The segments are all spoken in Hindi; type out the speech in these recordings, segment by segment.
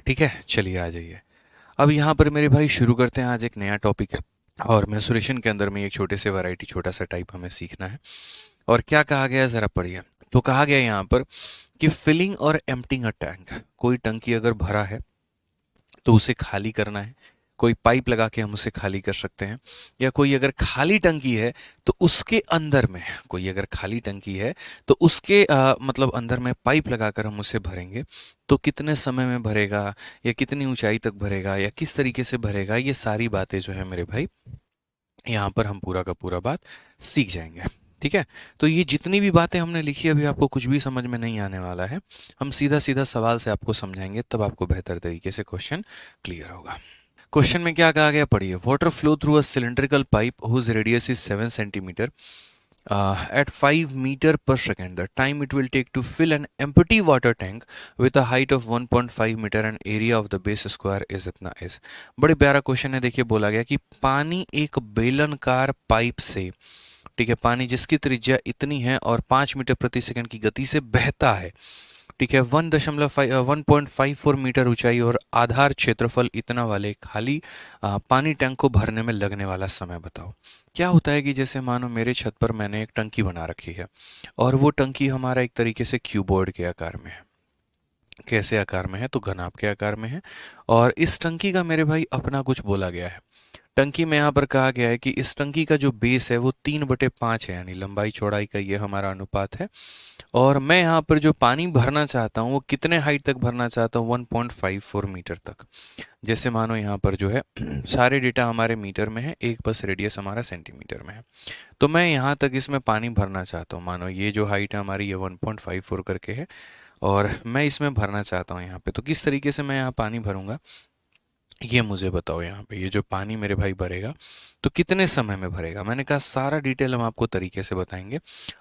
ठीक है, चलिए आ जाइए। अब यहाँ पर मेरे भाई शुरू करते हैं। आज एक नया टॉपिक है और मेंस्ट्रुएशन के अंदर में एक छोटे से वैरायटी, छोटा सा टाइप हमें सीखना है। और क्या कहा गया है ज़रा पढ़िए। तो कहा गया है यहाँ पर कि फिलिंग और एम्प्टिंग अ टैंक। कोई टंकी अगर भरा है तो उसे खाली करना है। कोई पाइप लगा के हम उसे खाली कर सकते हैं। या कोई अगर खाली टंकी है तो उसके अंदर में, कोई अगर खाली टंकी है तो उसके मतलब अंदर में पाइप लगाकर हम उसे भरेंगे। तो कितने समय में भरेगा, या कितनी ऊंचाई तक भरेगा, या किस तरीके से भरेगा, ये सारी बातें जो है मेरे भाई यहाँ पर हम पूरा का पूरा बात सीख जाएंगे। ठीक है, तो ये जितनी भी बातें हमने लिखी अभी आपको कुछ भी समझ में नहीं आने वाला है। हम सीधा सीधा सवाल से आपको समझाएंगे, तब आपको बेहतर तरीके से क्वेश्चन क्लियर होगा। क्वेश्चन में क्या कहा गया पढ़िए। Water flow through a cylindrical pipe whose radius is 7 centimetre at 5 meter per second. The time it will take to fill an empty water tank with a height of 1.5 meter and area of the base square is इतना is। बड़े प्यारा क्वेश्चन है। देखिए बोला गया कि पानी एक बेलनकार पाइप से, ठीक है, पानी जिसकी त्रिज्या इतनी है और 5 मीटर प्रति सेकंड की गति से बहता है, ठीक है, 1.54 मीटर ऊंचाई और आधार क्षेत्रफल इतना वाले खाली पानी टैंक को भरने में लगने वाला समय बताओ। क्या होता है कि जैसे मानो मेरे छत पर मैंने एक टंकी बना रखी है और वो टंकी हमारा एक तरीके से क्यूबॉइड के आकार में है। कैसे आकार में है? तो घनाभ के आकार में है। और इस टंकी का मेरे भाई अपना कुछ बोला गया है। टंकी में यहाँ पर कहा गया है कि इस टंकी का जो बेस है वो 3/5 है, यानी लंबाई चौड़ाई का ये हमारा अनुपात है। और मैं यहाँ पर जो पानी भरना चाहता हूँ वो कितने हाइट तक भरना चाहता हूँ? 1.54 मीटर तक। जैसे मानो यहाँ पर जो है सारे डेटा हमारे मीटर में है, एक बस रेडियस हमारा सेंटीमीटर में है। तो मैं यहाँ तक इसमें पानी भरना चाहता हूँ। मानो ये जो हाइट है हमारी ये 1.54 करके है और मैं इसमें भरना चाहता हूँ यहाँ पे। तो किस तरीके से मैं यहाँ पानी भरूंगा ये मुझे बताओ। यहाँ पे ये जो पानी मेरे भाई भरेगा तो कितने समय में भरेगा? मैंने कहा सारा डिटेल हम आपको तरीके से बताएंगे।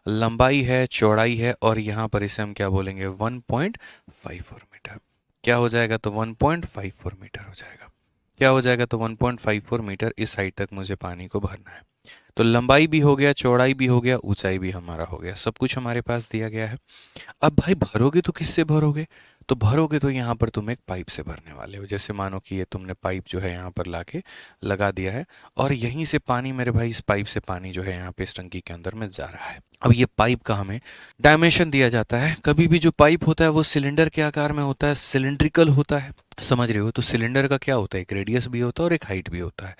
लंबाई है, चौड़ाई है, और यहाँ पर इसे हम क्या बोलेंगे? 1.54 मीटर। क्या हो जाएगा? तो 1.54 मीटर हो जाएगा। क्या हो जाएगा? तो 1.54 मीटर इस हाइट तक मुझे पानी को भरना है। तो लंबाई भी हो गया, चौड़ाई भी हो गया, ऊंचाई भी हमारा हो गया, सब कुछ हमारे पास दिया गया है। अब भाई भरोगे तो किससे भरोगे? तो भरोगे तो यहाँ पर तुम एक पाइप से भरने वाले हो। जैसे मानो कि ये तुमने पाइप जो है यहाँ पर लाके लगा दिया है और यहीं से पानी मेरे भाई, इस पाइप से पानी जो है यहाँ पे इस टंकी के अंदर में जा रहा है। अब ये पाइप का हमें डायमेंशन दिया जाता है। कभी भी जो पाइप होता है वो सिलेंडर के आकार में होता है, सिलिंड्रिकल होता है, समझ रहे हो? तो सिलेंडर का क्या होता है? एक रेडियस भी होता है और एक हाइट भी होता है।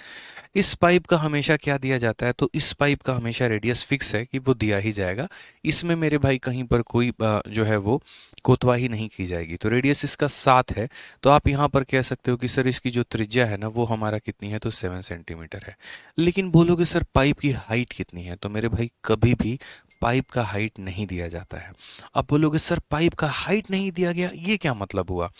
इस पाइप का हमेशा क्या दिया जाता है? तो इस पाइप का हमेशा रेडियस फिक्स है कि वो दिया ही जाएगा। इसमें मेरे भाई कहीं पर कोई जो है वो कोतवाही नहीं की जाएगी। तो रेडियस इसका 7 है। तो आप यहाँ पर कह सकते हो कि सर इसकी जो त्रिज्या है ना वो हमारा कितनी है? तो 7 सेंटीमीटर है। लेकिन बोलोगे सर पाइप की हाइट कितनी है? तो मेरे भाई कभी भी पाइप का हाइट नहीं दिया जाता है। अब बोलोगे सर पाइप का हाइट नहीं दिया गया, ये क्या मतलब हुआ?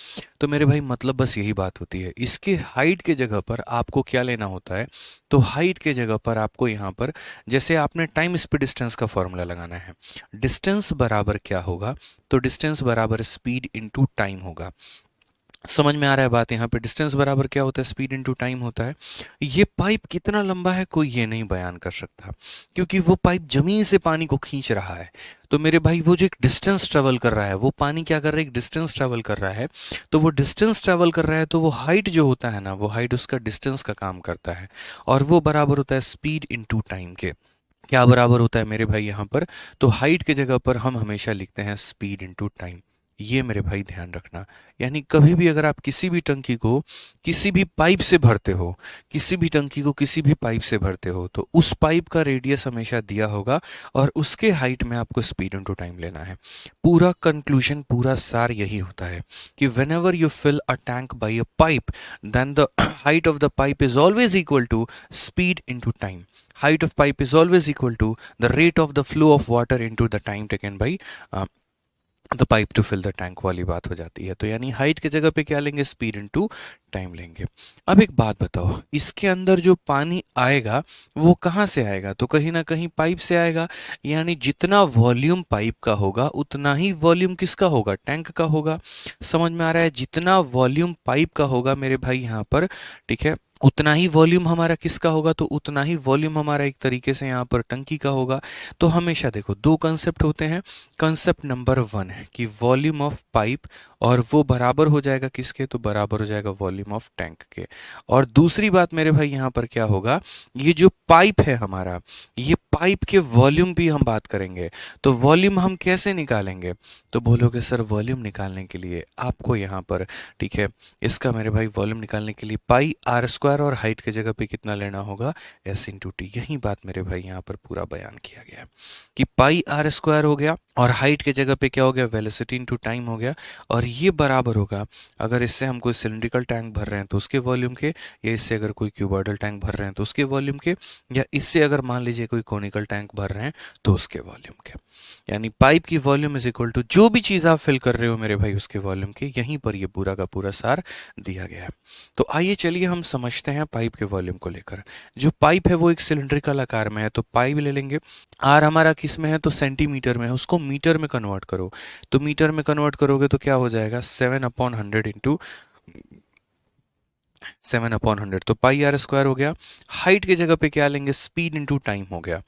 तो मेरे भाई मतलब बस यही बात होती है। इसके हाइट के जगह पर आपको क्या लेना होता है? तो हाइट के जगह पर आपको यहाँ पर जैसे आपने टाइम स्पीड डिस्टेंस का फॉर्मूला लगाना है। डिस्टेंस बराबर क्या होगा? तो डिस्टेंस बराबर स्पीड इनटू टाइम होगा। समझ में आ रहा है बात? यहाँ पे डिस्टेंस बराबर क्या होता है? स्पीड इनटू टाइम होता है। ये पाइप कितना लंबा है कोई ये नहीं बयान कर सकता, क्योंकि वो पाइप जमीन से पानी को खींच रहा है। तो मेरे भाई वो जो एक डिस्टेंस ट्रेवल कर रहा है, वो पानी क्या कर रहा है? एक डिस्टेंस ट्रेवल कर रहा है। तो वो डिस्टेंस ट्रेवल कर रहा है तो वो हाइट जो होता है ना, वो हाइट उसका डिस्टेंस का काम करता है। और वो बराबर होता है स्पीड इनटू टाइम के। क्या बराबर होता है मेरे भाई यहाँ पर? तो हाइट के जगह पर हम हमेशा लिखते हैं स्पीड इनटू टाइम। ये मेरे भाई ध्यान रखना। यानी कभी भी अगर आप किसी भी टंकी को किसी भी पाइप से भरते हो, किसी भी टंकी को किसी भी पाइप से भरते हो, तो उस पाइप का रेडियस हमेशा दिया होगा और उसके हाइट में आपको स्पीड इनटू टाइम लेना है। पूरा कंक्लूजन, पूरा सार यही होता है कि whenever you fill a tank by a pipe, then the height of the pipe is always equal to speed into time. Height of pipe is always equal to the rate of the flow of water into the time taken by uh, the pipe to fill the tank वाली बात हो जाती है। तो यानी हाइट की जगह पे क्या लेंगे? स्पीड इनटू टाइम लेंगे। अब एक बात बताओ, इसके अंदर जो पानी आएगा वो कहाँ से आएगा? तो कहीं ना कहीं पाइप से आएगा। यानी जितना वॉल्यूम पाइप का होगा उतना ही वॉल्यूम किसका होगा? टैंक का होगा। समझ में आ रहा है? जितना वॉल्यूम पाइप का होगा मेरे भाई यहाँ पर, ठीक है, उतना ही वॉल्यूम हमारा किसका होगा, तो उतना ही वॉल्यूम हमारा एक तरीके से यहाँ पर टंकी का होगा। तो हमेशा देखो दो कंसेप्ट होते हैं। कंसेप्ट नंबर वन है कि वॉल्यूम ऑफ पाइप, और वो बराबर हो जाएगा किसके, तो बराबर हो जाएगा वॉल्यूम ऑफ टैंक के। और दूसरी बात मेरे भाई यहाँ पर क्या होगा, ये जो पाइप है हमारा, ये पाइप के वॉल्यूम भी हम बात करेंगे। तो वॉल्यूम हम कैसे निकालेंगे, तो बोलोगे सर वॉल्यूम निकालने के लिए आपको यहाँ पर, ठीक है, इसका मेरे भाई वॉल्यूम निकालने के लिए पाई आर स्क्वायर और हाइट की जगह पे कितना लेना होगा, एस इंटू टी। यही बात मेरे भाई यहाँ पर पूरा बयान किया गया है कि पाई आर स्क्वायर हो गया और हाइट के जगह पे क्या हो गया, वेलोसिटी इंटू टाइम हो गया। और ये बराबर होगा, अगर इससे हम कोई सिलिंड्रिकल टैंक भर रहे हैं तो उसके वॉल्यूम के, या इससे अगर कोई क्यूबॉइडल टैंक भर रहे हैं तो उसके वॉल्यूम के, या इससे अगर मान लीजिए कोई कोनिकल टैंक भर रहे हैं तो उसके वॉल्यूम के। यानी पाइप की वॉल्यूम इज इक्वल टू जो भी चीज़ आप फिल कर रहे हो मेरे भाई उसके वॉल्यूम के। यहीं पर ये पूरा का पूरा सार दिया गया है। तो आइए चलिए हम समझते हैं पाइप के वॉल्यूम को लेकर। जो पाइप है वो एक सिलिंड्रिकल आकार में है, तो पाइप ले लेंगे। आर हमारा किस में है, तो सेंटीमीटर में है, उसको मीटर में कन्वर्ट करो। तो मीटर में कन्वर्ट करोगे तो क्या हो जाएगा, 7/100 इंटू 7/100, तो पाई आर स्क्वायर हो गया। हाइट की जगह पे क्या लेंगे, स्पीड इंटू टाइम हो गया।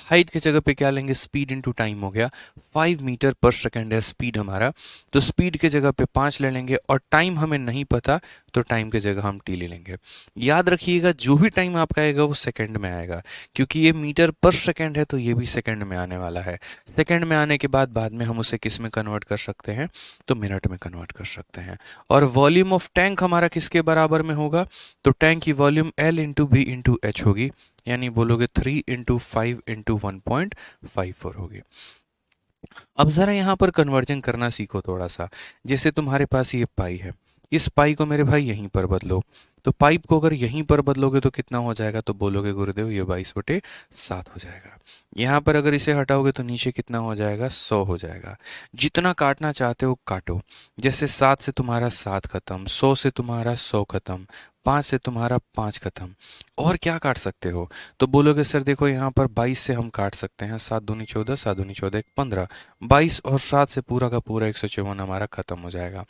हाइट की जगह पे क्या लेंगे, स्पीड इंटू टाइम हो गया। 5 मीटर पर सेकेंड है स्पीड हमारा, तो स्पीड की जगह पे 5 ले लेंगे। और टाइम हमें नहीं पता तो टाइम की जगह हम टी ले लेंगे। याद रखिएगा जो भी टाइम आपका आएगा वो सेकंड में आएगा, क्योंकि ये मीटर पर सेकंड है तो ये भी सेकंड में आने वाला है। सेकंड में आने के बाद में हम उसे किस में कन्वर्ट कर सकते हैं, तो मिनट में कन्वर्ट कर सकते हैं। और वॉल्यूम ऑफ टैंक हमारा किसके बराबर में होगा, तो टैंक की volume L into B into H होगी। यानी बोलोगे 3 इंटू 5 इंटू 1.54 होगी। अब ज़रा यहाँ पर कन्वर्जन करना सीखो थोड़ा सा। जैसे तुम्हारे पास ये पाई है, इस पाई को मेरे भाई यहीं पर बदलो। तो पाइप को अगर यहीं पर बदलोगे तो कितना हो जाएगा, तो बोलोगे गुरुदेव ये 22/7 हो जाएगा। यहाँ पर अगर इसे हटाओगे तो नीचे कितना हो जाएगा, 100 हो जाएगा। जितना काटना चाहते हो काटो। जैसे 7 से तुम्हारा 7 खत्म, 100 से तुम्हारा 100 खत्म, 5 से तुम्हारा 5 खत्म। और क्या काट सकते हो, तो बोलोगे सर देखो यहाँ पर 22 से हम काट सकते हैं, 7 दूनी 14, 7 दूनी 14 एक 15, 22 और 7 से पूरा का पूरा 154 हमारा खत्म हो जाएगा।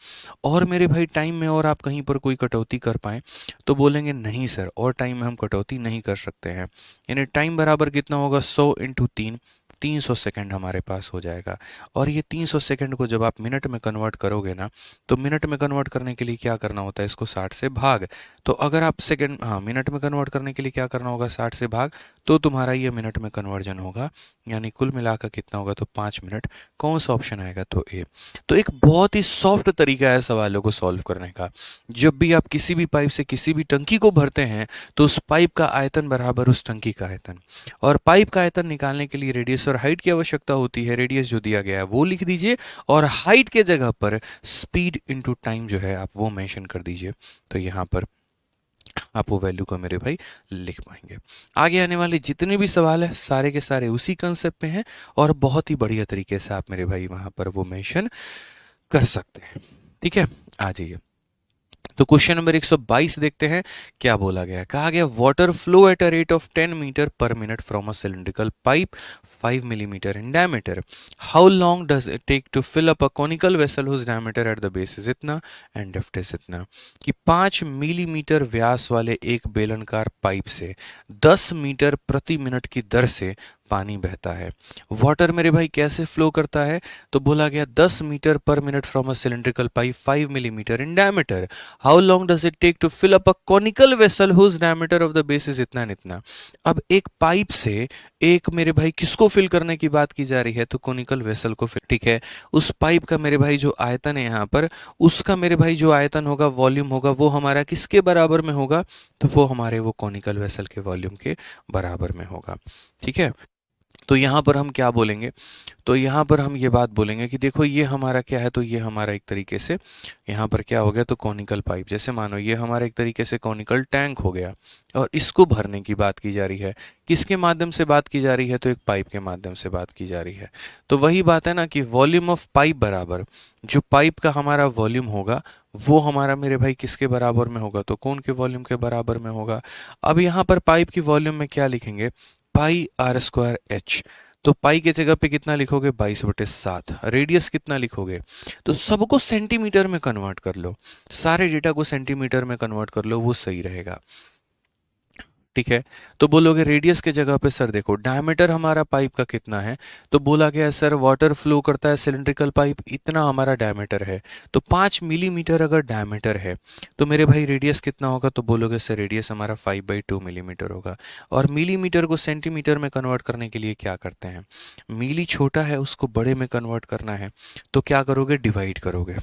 और मेरे भाई टाइम में और आप कहीं पर कोई कटौती कर पाएँ, तो बोलेंगे नहीं सर और टाइम में हम कटौती नहीं कर सकते हैं। यानी टाइम बराबर कितना होगा, 100 इंटू 3, 300 सेकंड हमारे पास हो जाएगा। और ये 300 सेकंड को जब आप मिनट में कन्वर्ट करोगे ना, तो मिनट में कन्वर्ट करने के लिए क्या करना होता है, इसको 60 से भाग। तो अगर आप सेकंड, हाँ, मिनट में कन्वर्ट करने के लिए क्या करना होगा, 60 से भाग, तो तुम्हारा ये मिनट में कन्वर्जन होगा। यानी कुल मिलाकर कितना होगा, तो 5 मिनट। कौन सा ऑप्शन आएगा, तो ए। तो एक बहुत ही सॉफ्ट तरीका है सवालों को सॉल्व करने का। जब भी आप किसी भी पाइप से किसी भी टंकी को भरते हैं तो उस पाइप का आयतन बराबर उस टंकी का आयतन। और पाइप का आयतन निकालने के लिए रेडियस और हाइट की आवश्यकता होती है। रेडियस जो दिया गया है वो लिख दीजिए, और हाइट के जगह पर स्पीड इंटू टाइम जो है आप वो मेंशन कर दीजिए। तो यहाँ पर आप वो वैल्यू को मेरे भाई लिख पाएंगे। आगे आने वाले जितने भी सवाल है सारे के सारे उसी कंसेप्ट पे हैं, और बहुत ही बढ़िया तरीके से आप मेरे भाई वहां पर वो मेंशन कर सकते हैं। ठीक है, आ जाइए। तो क्वेश्चन नंबर 122 देखते हैं क्या बोला गया है। कहा गया water flow at a rate of 10 metre per minute from a cylindrical pipe 5 millimetre in diameter. How long does it take to fill up a conical vessel whose diameter at the base is इतना एंड डेप्थ इज इतना। कि 5 मिलीमीटर व्यास वाले एक बेलनकार पाइप से 10 मीटर प्रति मिनट की दर से पानी बहता है। वाटर मेरे भाई कैसे फ्लो करता है, तो बोला गया 10 metre per minute from a cylindrical pipe 5 millimetre in diameter. How long does it take to fill up a conical vessel whose diameter of the base is इतना एंड इतना। अब एक पाइप से एक मेरे भाई किसको फिल करने की बात की जा रही है, तो कॉनिकल वेसल को फिल। ठीक है, उस पाइप का मेरे भाई जो आयतन है यहाँ पर, उसका मेरे भाई जो आयतन होगा, वॉल्यूम होगा, वो हमारा किसके बराबर में होगा, तो वो हमारे वो कॉनिकल वेसल के वॉल्यूम के बराबर में होगा। ठीक है, तो यहाँ पर हम क्या बोलेंगे, तो यहाँ पर हम ये बात बोलेंगे कि देखो ये हमारा क्या है, तो ये हमारा एक तरीके से यहाँ पर क्या हो गया, तो कॉनिकल पाइप। जैसे मानो ये हमारा एक तरीके से कॉनिकल टैंक हो गया, और इसको भरने की बात की जा रही है। किसके माध्यम से बात की जा रही है, तो एक पाइप के माध्यम से बात की जा रही है। तो वही बात है ना कि वॉल्यूम ऑफ पाइप बराबर जो पाइप का हमारा वॉल्यूम होगा वो हमारा मेरे भाई किसके बराबर में होगा, तो कौन के वॉल्यूम के बराबर में होगा। अब यहाँ पर पाइप की वॉल्यूम में क्या लिखेंगे, पाई आर स्क्वायर एच। तो पाई के जगह पे कितना लिखोगे, 22/7। रेडियस कितना लिखोगे, तो सबको सेंटीमीटर में कन्वर्ट कर लो, सारे डेटा को सेंटीमीटर में कन्वर्ट कर लो, वो सही रहेगा। ठीक है। तो बोलोगे रेडियस के जगह पे सर देखो डायमीटर हमारा पाइप का कितना है, तो बोला गया है सर वाटर फ्लो करता है सिलिंड्रिकल पाइप, इतना हमारा डायमीटर है। तो 5 मिलीमीटर अगर डायमीटर है तो मेरे भाई रेडियस कितना होगा, तो बोलोगे सर रेडियस हमारा 5/2 मिलीमीटर होगा। और मिलीमीटर को सेंटीमीटर में कन्वर्ट करने के लिए क्या करते हैं, मिली छोटा है उसको बड़े में कन्वर्ट करना है, तो क्या करोगे, डिवाइड करोगे।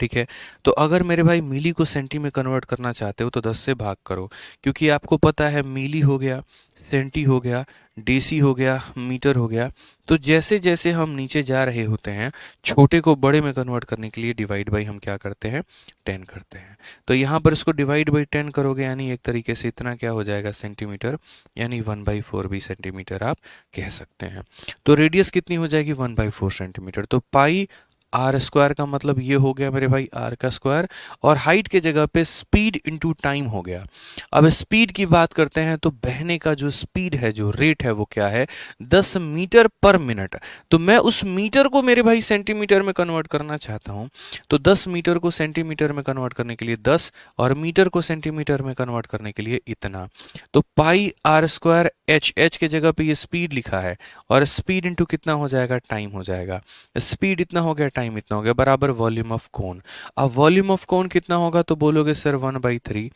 ठीक है। तो अगर मेरे भाई मिली को सेंटी में कन्वर्ट करना चाहते हो तो 10 से भाग करो, क्योंकि आपको पता है मिली हो गया, सेंटी हो गया, डेसी हो गया, मीटर हो गया। तो जैसे जैसे हम नीचे जा रहे होते हैं छोटे को बड़े में कन्वर्ट करने के लिए डिवाइड बाई हम क्या करते हैं, 10 करते हैं। तो यहाँ पर इसको डिवाइड बाई 10 करोगे यानी एक तरीके से इतना क्या हो जाएगा सेंटीमीटर, यानी 1/4 भी सेंटीमीटर आप कह सकते हैं। तो रेडियस कितनी हो जाएगी, 1/4 सेंटीमीटर। तो पाई आर स्क्वायर का मतलब ये हो गया मेरे भाई आर का स्क्वायर, और हाइट के जगह पे स्पीड इनटू टाइम हो गया। अब स्पीड की बात करते हैं तो बहने का जो स्पीड है, जो रेट है वो क्या है, 10 मीटर पर मिनट। तो मैं उस मीटर को मेरे भाई सेंटीमीटर में कन्वर्ट करना चाहता हूं, तो 10 मीटर को सेंटीमीटर में कन्वर्ट करने के लिए 10, और मीटर को सेंटीमीटर में कन्वर्ट करने के लिए इतना। तो पाई आर स्क्वायर एच, एच के जगह पे ये स्पीड लिखा है, और स्पीड इंटू कितना हो जाएगा, टाइम हो जाएगा। स्पीड इतना हो गया, टाइम इतना हो गया, बराबर वॉल्यूम ऑफ कोन। अब वॉल्यूम ऑफ कोन कितना होगा, तो बोलोगे सर 1/3,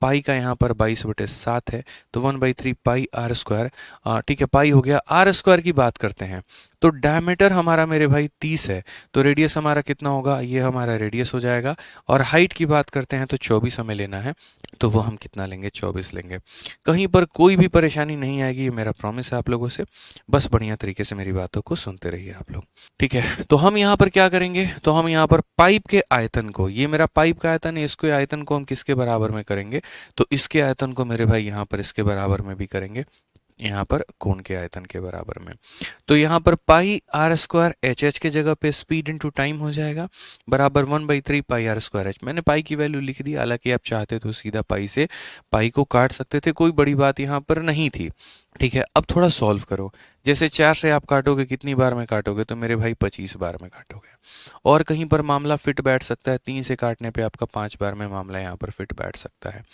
पाई का यहाँ पर 22/7 है, तो 1/3 पाई आर स्क्वायर। ठीक है, पाई हो गया। आर स्क्वायर की बात करते हैं तो डायमीटर हमारा मेरे भाई 30 है, तो रेडियस हमारा कितना होगा, ये हमारा रेडियस हो जाएगा। और हाइट की बात करते हैं तो 24 हमें लेना है, तो वो हम कितना लेंगे, 24 लेंगे। कहीं पर कोई भी परेशानी नहीं आएगी, ये मेरा प्रॉमिस है आप लोगों से। बस बढ़िया तरीके से मेरी बातों को सुनते रहिए आप लोग। ठीक है, तो हम यहाँ पर क्या करेंगे, तो हम यहाँ पर पाइप के आयतन को, ये मेरा पाइप का आयतन है, इसको आयतन को हम किसके बराबर में करेंगे, तो इसके आयतन को मेरे भाई यहाँ पर इसके बराबर में भी करेंगे, यहाँ पर कोण के आयतन के बराबर में। तो यहाँ पर पाई आर स्क्वायर एच, एच के जगह पे स्पीड इंटू टाइम हो जाएगा, बराबर 1/3 पाई आर स्क्वायर एच। मैंने पाई की वैल्यू लिख दी, हालांकि आप चाहते तो सीधा पाई से पाई को काट सकते थे, कोई बड़ी बात यहाँ पर नहीं थी। ठीक है, अब थोड़ा सॉल्व करो। जैसे 4 से आप काटोगे, कितनी बार में काटोगे, तो मेरे भाई 25 बार में काटोगे। और कहीं पर मामला फिट बैठ सकता है, 3 से काटने पे आपका 5 बार में मामला यहाँ पर फिट बैठ सकता है।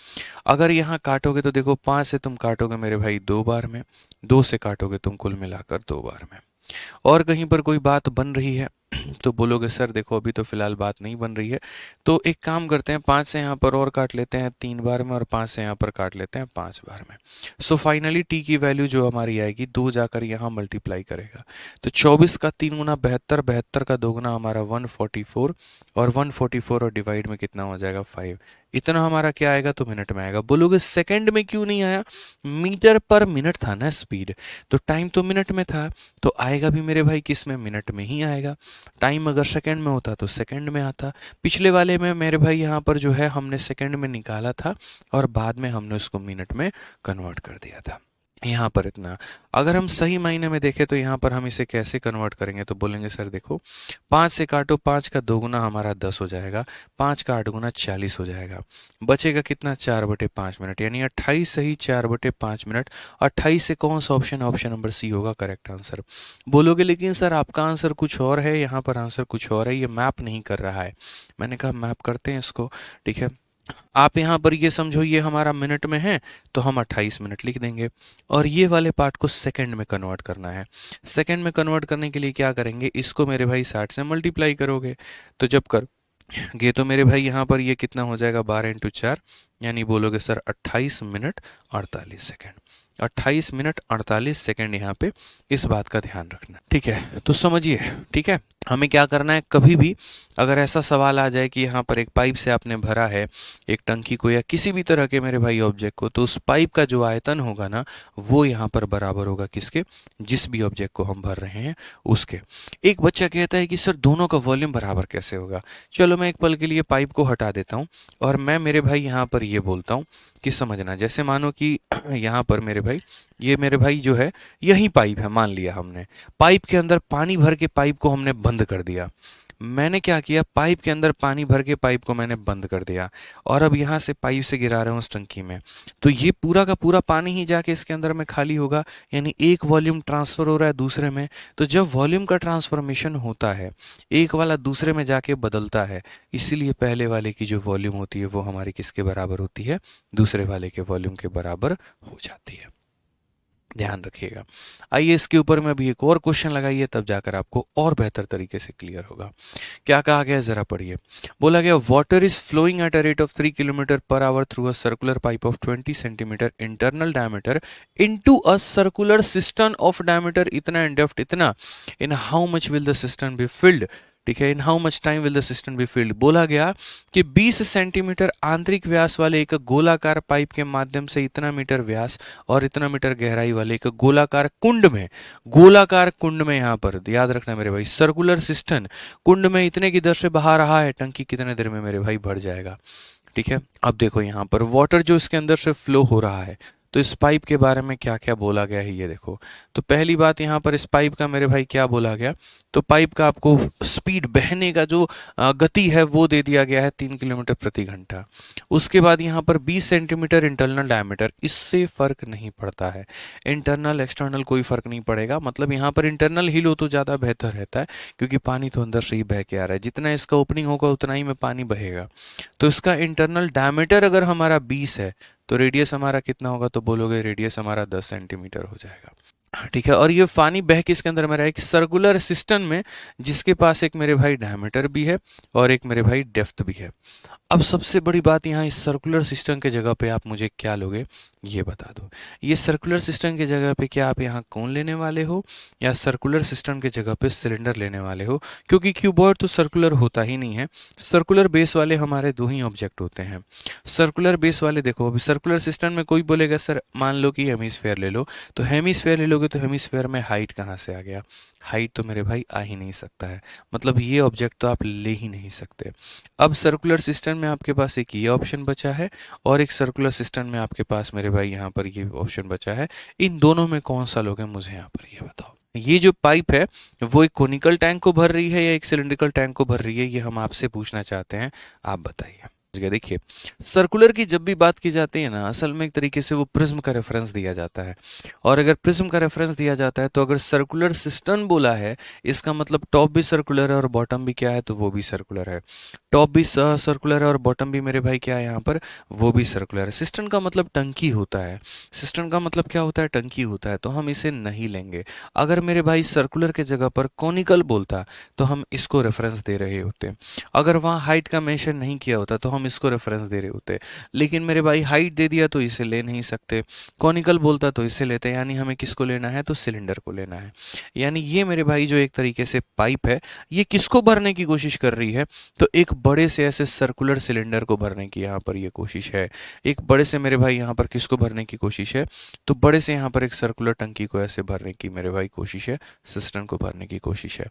अगर यहाँ काटोगे तो देखो 5 से तुम काटोगे मेरे भाई 2 बार में, 2 से काटोगे तुम कुल मिलाकर 2 बार में। और कहीं पर कोई बात बन रही है तो बोलोगे सर देखो अभी तो फिलहाल बात नहीं बन रही है, तो एक काम करते हैं, 5 से यहाँ पर और काट लेते हैं 3 बार में, और 5 से यहाँ पर काट लेते हैं 5 बार में। सो फाइनली टी की वैल्यू जो हमारी आएगी, 2 जाकर यहाँ मल्टीप्लाई करेगा, तो 24 का 3 गुना 72, 72 का 2 गुना हमारा 144, और 144 और डिवाइड में कितना हो जाएगा 5। इतना हमारा क्या आएगा, तो मिनट में आएगा। बोलोगे सेकंड में क्यों नहीं आया, मीटर पर मिनट था ना स्पीड, तो टाइम तो मिनट में था, तो आएगा भी मेरे भाई किस में, मिनट में ही आएगा। टाइम अगर सेकंड में होता तो सेकंड में आता। पिछले वाले में मेरे भाई यहाँ पर जो है हमने सेकंड में निकाला था, और बाद में हमने उसको मिनट में कन्वर्ट कर दिया था। यहाँ पर इतना, अगर हम सही मायने में देखें तो यहाँ पर हम इसे कैसे कन्वर्ट करेंगे, तो बोलेंगे सर देखो 5 से काटो, 5 का 2 गुना हमारा 10 हो जाएगा, 5 का 8 गुना 40 हो जाएगा, बचेगा कितना 4/5 मिनट, यानी 28 सही 4/5 मिनट। 28 से कौन सा ऑप्शन, ऑप्शन नंबर सी होगा करेक्ट आंसर। बोलोगे लेकिन सर आपका आंसर कुछ और है, यहाँ पर आंसर कुछ और है, ये मैप नहीं कर रहा है। मैंने कहा मैप करते हैं इसको। ठीक है, आप यहाँ पर ये समझो ये हमारा मिनट में है, तो हम 28 मिनट लिख देंगे, और ये वाले पार्ट को सेकंड में कन्वर्ट करना है। सेकंड में कन्वर्ट करने के लिए क्या करेंगे, इसको मेरे भाई 60 से मल्टीप्लाई करोगे, तो जब कर ये तो मेरे भाई यहाँ पर ये कितना हो जाएगा, 12 × 4, यानी बोलोगे sir 28 minute 48 second. 28 minute 48 second यहाँ पे इस बात का ध्यान रखना। ठीक है, तो समझिए। ठीक है, हमें क्या करना है, कभी भी अगर ऐसा सवाल आ जाए कि यहाँ पर एक पाइप से आपने भरा है एक टंकी को या किसी भी तरह के मेरे भाई ऑब्जेक्ट को, तो उस पाइप का जो आयतन होगा ना, वो यहाँ पर बराबर होगा किसके, जिस भी ऑब्जेक्ट को हम भर रहे हैं उसके। एक बच्चा कहता है कि सर दोनों का वॉल्यूम बराबर कैसे होगा। चलो मैं एक पल के लिए पाइप को हटा देता हूँ, और मैं मेरे भाई यहाँ पर ये बोलता हूँ कि समझना, जैसे मानो कि यहाँ पर मेरे भाई ये मेरे भाई जो है यही पाइप है, मान लिया हमने, पाइप के अंदर पानी भर के पाइप को हमने बंद कर दिया, मैंने क्या किया, पाइप के अंदर पानी भर के पाइप को मैंने बंद कर दिया और अब यहाँ से पाइप से गिरा रहा हूँ उस टंकी में, तो ये पूरा का पूरा पानी ही जाके इसके अंदर में खाली होगा, यानी एक वॉल्यूम ट्रांसफर हो रहा है दूसरे में। तो जब वॉल्यूम का ट्रांसफॉर्मेशन होता है, एक वाला दूसरे में जाके बदलता है, इसीलिए पहले वाले की जो वॉल्यूम होती है वो हमारी किसके बराबर होती है, दूसरे वाले के वॉल्यूम के बराबर हो जाती है। ध्यान रखिएगा। आइए इसके ऊपर में अभी एक और क्वेश्चन लगाइए, तब जाकर आपको और बेहतर तरीके से क्लियर होगा। क्या कहा गया है जरा पढ़िए। बोला गया water is flowing at a rate of 3 kilometre per hour through a circular pipe of 20 centimetre internal diameter into a circular system of diameter इतना एंड डेप्थ इतना, in how much will the system be filled. ठीक है, in how much time will the system be filled. बोला गया कि 20 सेंटीमीटर आंतरिक व्यास वाले एक गोलाकार पाइप के माध्यम से इतना मीटर व्यास और इतना मीटर गहराई वाले एक गोलाकार कुंड में, गोलाकार कुंड में, यहां पर याद रखना मेरे भाई, सर्कुलर सिस्टम कुंड में इतने की दर से बहा रहा है, टंकी कितने देर में मेरे भाई भर जाएगा। ठीक है, अब देखो यहाँ पर वाटर जो इसके अंदर से फ्लो हो रहा है, तो इस पाइप के बारे में क्या क्या बोला गया है ये देखो। तो पहली बात यहाँ पर इस पाइप का मेरे भाई क्या बोला गया, तो पाइप का आपको स्पीड, बहने का जो गति है वो दे दिया गया है 3 किलोमीटर प्रति घंटा। उसके बाद यहाँ पर 20 सेंटीमीटर इंटरनल डायमीटर, इससे फर्क नहीं पड़ता है, इंटरनल एक्सटर्नल कोई फर्क नहीं पड़ेगा, मतलब यहाँ पर इंटरनल हिल हो तो ज़्यादा बेहतर रहता है, क्योंकि पानी तो अंदर से ही बह के आ रहा है, जितना इसका ओपनिंग होगा उतना ही में पानी बहेगा। तो इसका इंटरनल डायमीटर अगर हमारा 20 है, तो रेडियस हमारा कितना होगा, तो बोलोगे रेडियस हमारा 10 सेंटीमीटर हो जाएगा। ठीक है, और ये पानी बह के इसके अंदर में रहा है, एक सर्कुलर सिस्टम में, जिसके पास एक मेरे भाई डायमीटर भी है और एक मेरे भाई डेप्थ भी है। अब सबसे बड़ी बात यहाँ, इस सर्कुलर सिस्टम के जगह पे आप मुझे क्या लोगे ये बता दो। ये सर्कुलर सिस्टम के जगह पे क्या आप यहाँ कोन लेने वाले हो, या सर्कुलर सिस्टम के जगह पे सिलेंडर लेने वाले हो, क्योंकि क्यूबॉइड तो सर्कुलर होता ही नहीं है। सर्कुलर बेस वाले हमारे दो ही ऑब्जेक्ट होते हैं। सर्कुलर बेस वाले देखो, अभी सर्कुलर सिस्टम में कोई बोलेगा सर मान लो कि हेमिस्फेयर ले लो, तो हेमिस्फेयर ले लोगे तो हेमिस्फेयर में हाइट कहाँ से आ गया, हाइट तो मेरे भाई आ ही नहीं सकता है, मतलब ये ऑब्जेक्ट तो आप ले ही नहीं सकते। अब सर्कुलर सिस्टम में आपके पास एक ये ऑप्शन बचा है और एक सर्कुलर सिस्टम में आपके पास मेरे भाई यहाँ पर ये ऑप्शन बचा है। इन दोनों में कौन सा लोगे मुझे यहाँ पर ये बताओ। ये जो पाइप है वो एक कोनिकल टैंक को भर रही है या एक सिलिंड्रिकल टैंक को भर रही है, ये हम आपसे पूछना चाहते हैं, आप बताइए। देखिए, सर्कुलर की जब भी बात की जाती है ना, असल में एक तरीके से वो प्रिज्म का रेफरेंस दिया जाता है, और अगर प्रिज्म का रेफरेंस दिया जाता है तो अगर सर्कुलर सिस्टम बोला है, इसका मतलब टॉप भी सर्कुलर है और बॉटम भी क्या है, तो वो भी सर्कुलर है। टॉप भी सर्कुलर है और बॉटम भी मेरे भाई क्या है यहाँ पर, वो भी सर्कुलर है। सिस्टम का मतलब टंकी होता है, सिस्टम का मतलब क्या होता है, टंकी होता है, तो हम इसे नहीं लेंगे। अगर मेरे भाई सर्कुलर के जगह पर कॉनिकल बोलता तो हम इसको रेफरेंस दे रहे होते। अगर वहाँ हाइट का मेंशन नहीं किया होता तो हम इसको रेफरेंस दे रहे होते, लेकिन मेरे भाई हाइट दे दिया तो इसे ले नहीं सकते, कॉनिकल बोलता तो इसे लेते, यानी हमें किसको लेना है, तो सिलेंडर को लेना है। यानी ये मेरे भाई जो एक तरीके से पाइप है, ये किसको भरने की कोशिश कर रही है, तो एक बड़े से ऐसे सर्कुलर सिलेंडर को भरने की यहाँ पर ये कोशिश है। एक बड़े से मेरे भाई यहाँ पर किसको भरने की कोशिश है, तो बड़े से यहाँ पर एक सर्कुलर टंकी को ऐसे भरने की मेरे भाई कोशिश है, सिस्टम को भरने की कोशिश है।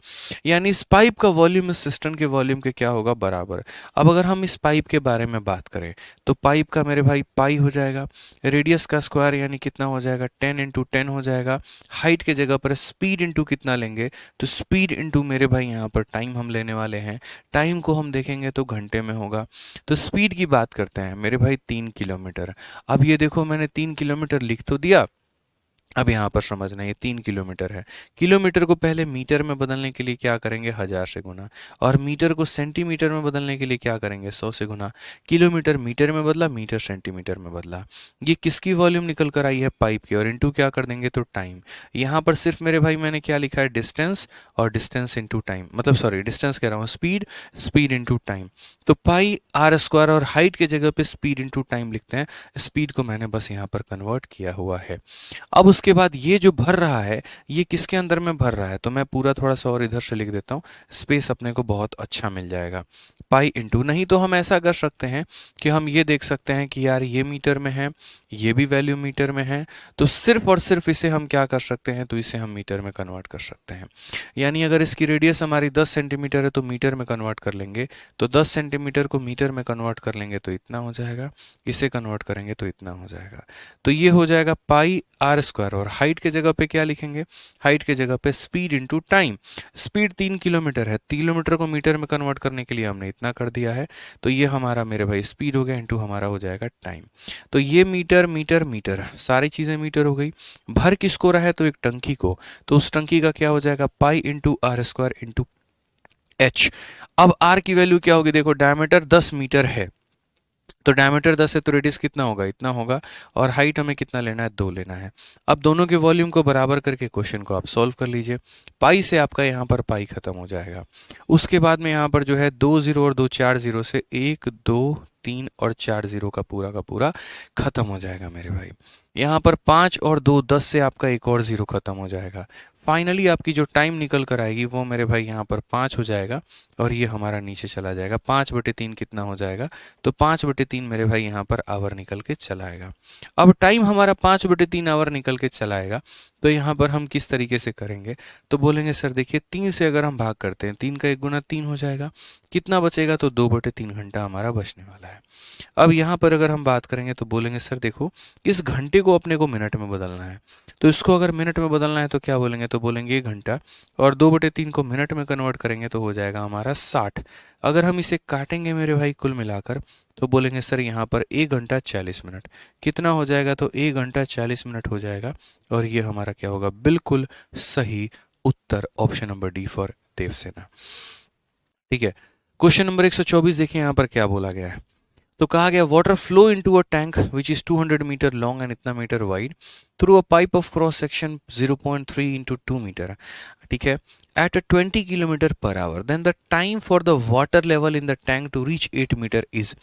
यानी इस पाइप का वॉल्यूम इस सिस्टम के वॉल्यूम के क्या होगा, बराबर। अब अगर हम इस पाइप के बारे में बात करें तो पाइप का मेरे भाई पाई हो जाएगा, रेडियस का स्क्वायर यानी कितना हो जाएगा, 10 इंटू 10 हो जाएगा। हाइट के जगह पर स्पीड इंटू कितना लेंगे, तो स्पीड इंटू मेरे भाई यहाँ पर टाइम हम लेने वाले हैं, टाइम को हम देखेंगे तो घंटे में होगा। तो स्पीड की बात करते हैं मेरे भाई 3 किलोमीटर। अब ये देखो मैंने 3 किलोमीटर लिख तो दिया, अब यहाँ पर समझना ये 3 किलोमीटर है। किलोमीटर को पहले मीटर में बदलने के लिए क्या करेंगे, 1000 से गुना, और मीटर को सेंटीमीटर में बदलने के लिए क्या करेंगे, 100 से गुना। किलोमीटर मीटर में बदला, मीटर सेंटीमीटर में बदला। ये किसकी वॉल्यूम निकल कर आई है, पाइप की, और इंटू क्या कर देंगे, तो टाइम। यहाँ पर सिर्फ मेरे भाई मैंने क्या लिखा है, डिस्टेंस, और डिस्टेंस इंटू टाइम, मतलब सॉरी डिस्टेंस कह रहा हूँ, स्पीड, स्पीड इंटू टाइम। तो पाई आर स्क्वायर, और हाइट के जगह पे स्पीड इंटू टाइम लिखते हैं, स्पीड को मैंने बस यहाँ पर कन्वर्ट किया हुआ है। अब उसके बाद ये जो भर रहा है ये किसके अंदर में भर रहा है, तो मैं पूरा थोड़ा सा और इधर से लिख देता हूँ, स्पेस अपने को बहुत अच्छा मिल जाएगा। पाई इंटू, नहीं तो हम ऐसा कर सकते हैं कि हम ये देख सकते हैं कि यार ये मीटर में है, ये भी वैल्यू मीटर में है, तो सिर्फ और सिर्फ इसे हम क्या कर सकते हैं, तो इसे हम मीटर में कन्वर्ट कर सकते हैं। यानी अगर इसकी रेडियस हमारी 10 सेंटीमीटर है तो मीटर में कन्वर्ट कर लेंगे, तो 10 सेंटीमीटर को मीटर में कन्वर्ट कर लेंगे तो इतना हो जाएगा, इसे कन्वर्ट करेंगे तो इतना हो जाएगा। तो ये हो जाएगा पाई आर स्क्वायर, मीटर, और हाइट के जगह पे क्या लिखेंगे, हाइट के जगह पे speed into time. Speed 3 kilometre है, 3 किलोमीटर को मीटर में कन्वर्ट करने के लिए हमने इतना कर दिया है, तो ये हमारा मेरे भाई स्पीड हो गया, इंटू हमारा हो जाएगा टाइम। तो ये मीटर मीटर मीटर सारी चीज़ें मीटर हो गई। भर किसको रहा है, तो एक टंकी को, तो उस टंकी का क्या हो जाएगा, pi into R square into H. अब आर की वैल्यू क्या होगी, देखो डायमीटर 10 मीटर है, तो डायमीटर 10 है तो रेडियस कितना होगा, इतना होगा, और हाइट हमें कितना लेना है, 2 लेना है। अब दोनों के वॉल्यूम को बराबर करके क्वेश्चन को आप सॉल्व कर लीजिए। पाई से आपका यहाँ पर पाई खत्म हो जाएगा। उसके बाद में यहाँ पर जो है 2 जीरो और 2 4 जीरो से 1 2 3 और 4 जीरो का पूरा खत्म हो जाएगा मेरे भाई। यहाँ पर 5 और 2 10 से आपका एक और जीरो खत्म हो जाएगा। फाइनली आपकी जो टाइम निकल कर आएगी वो मेरे भाई यहाँ पर 5 हो जाएगा, और ये हमारा नीचे चला जाएगा। 5/3 कितना हो जाएगा, तो 5/3 मेरे भाई यहाँ पर आवर निकल के चला आएगा। अब टाइम हमारा 5/3 आवर निकल के चला आएगा, तो यहाँ पर हम किस तरीके से करेंगे, तो बोलेंगे सर देखिए 3 से अगर हम भाग करते हैं, 3 का 1 गुना 3 हो जाएगा, कितना बचेगा, तो 2/3 घंटा हमारा बचने वाला है। अब यहाँ पर अगर हम बात करेंगे तो बोलेंगे सर देखो इस घंटे को अपने को मिनट में बदलना है, तो इसको अगर मिनट में बदलना है तो क्या बोलेंगे, तो बोलेंगे 1 घंटा, और 2/3 को मिनट में कन्वर्ट करेंगे तो हो जाएगा हमारा 60। अगर हम इसे काटेंगे मेरे भाई कुल मिलाकर, तो बोलेंगे सर यहाँ पर 1 घंटा 40 मिनट कितना हो जाएगा, तो 1 घंटा 40 मिनट हो जाएगा, और ये हमारा क्या होगा, बिल्कुल सही उत्तर, option number D for Devsena. ठीक है, क्वेश्चन नंबर 124 देखिए यहाँ पर क्या बोला गया है। तो कहा गया water flow into a tank which is 200 metre long and इतना metre wide through a pipe of cross section 0.3 into 2 metre, ठीक है, at 20 kilometre per hour, then the time for the water level in the tank to reach 8 metre is.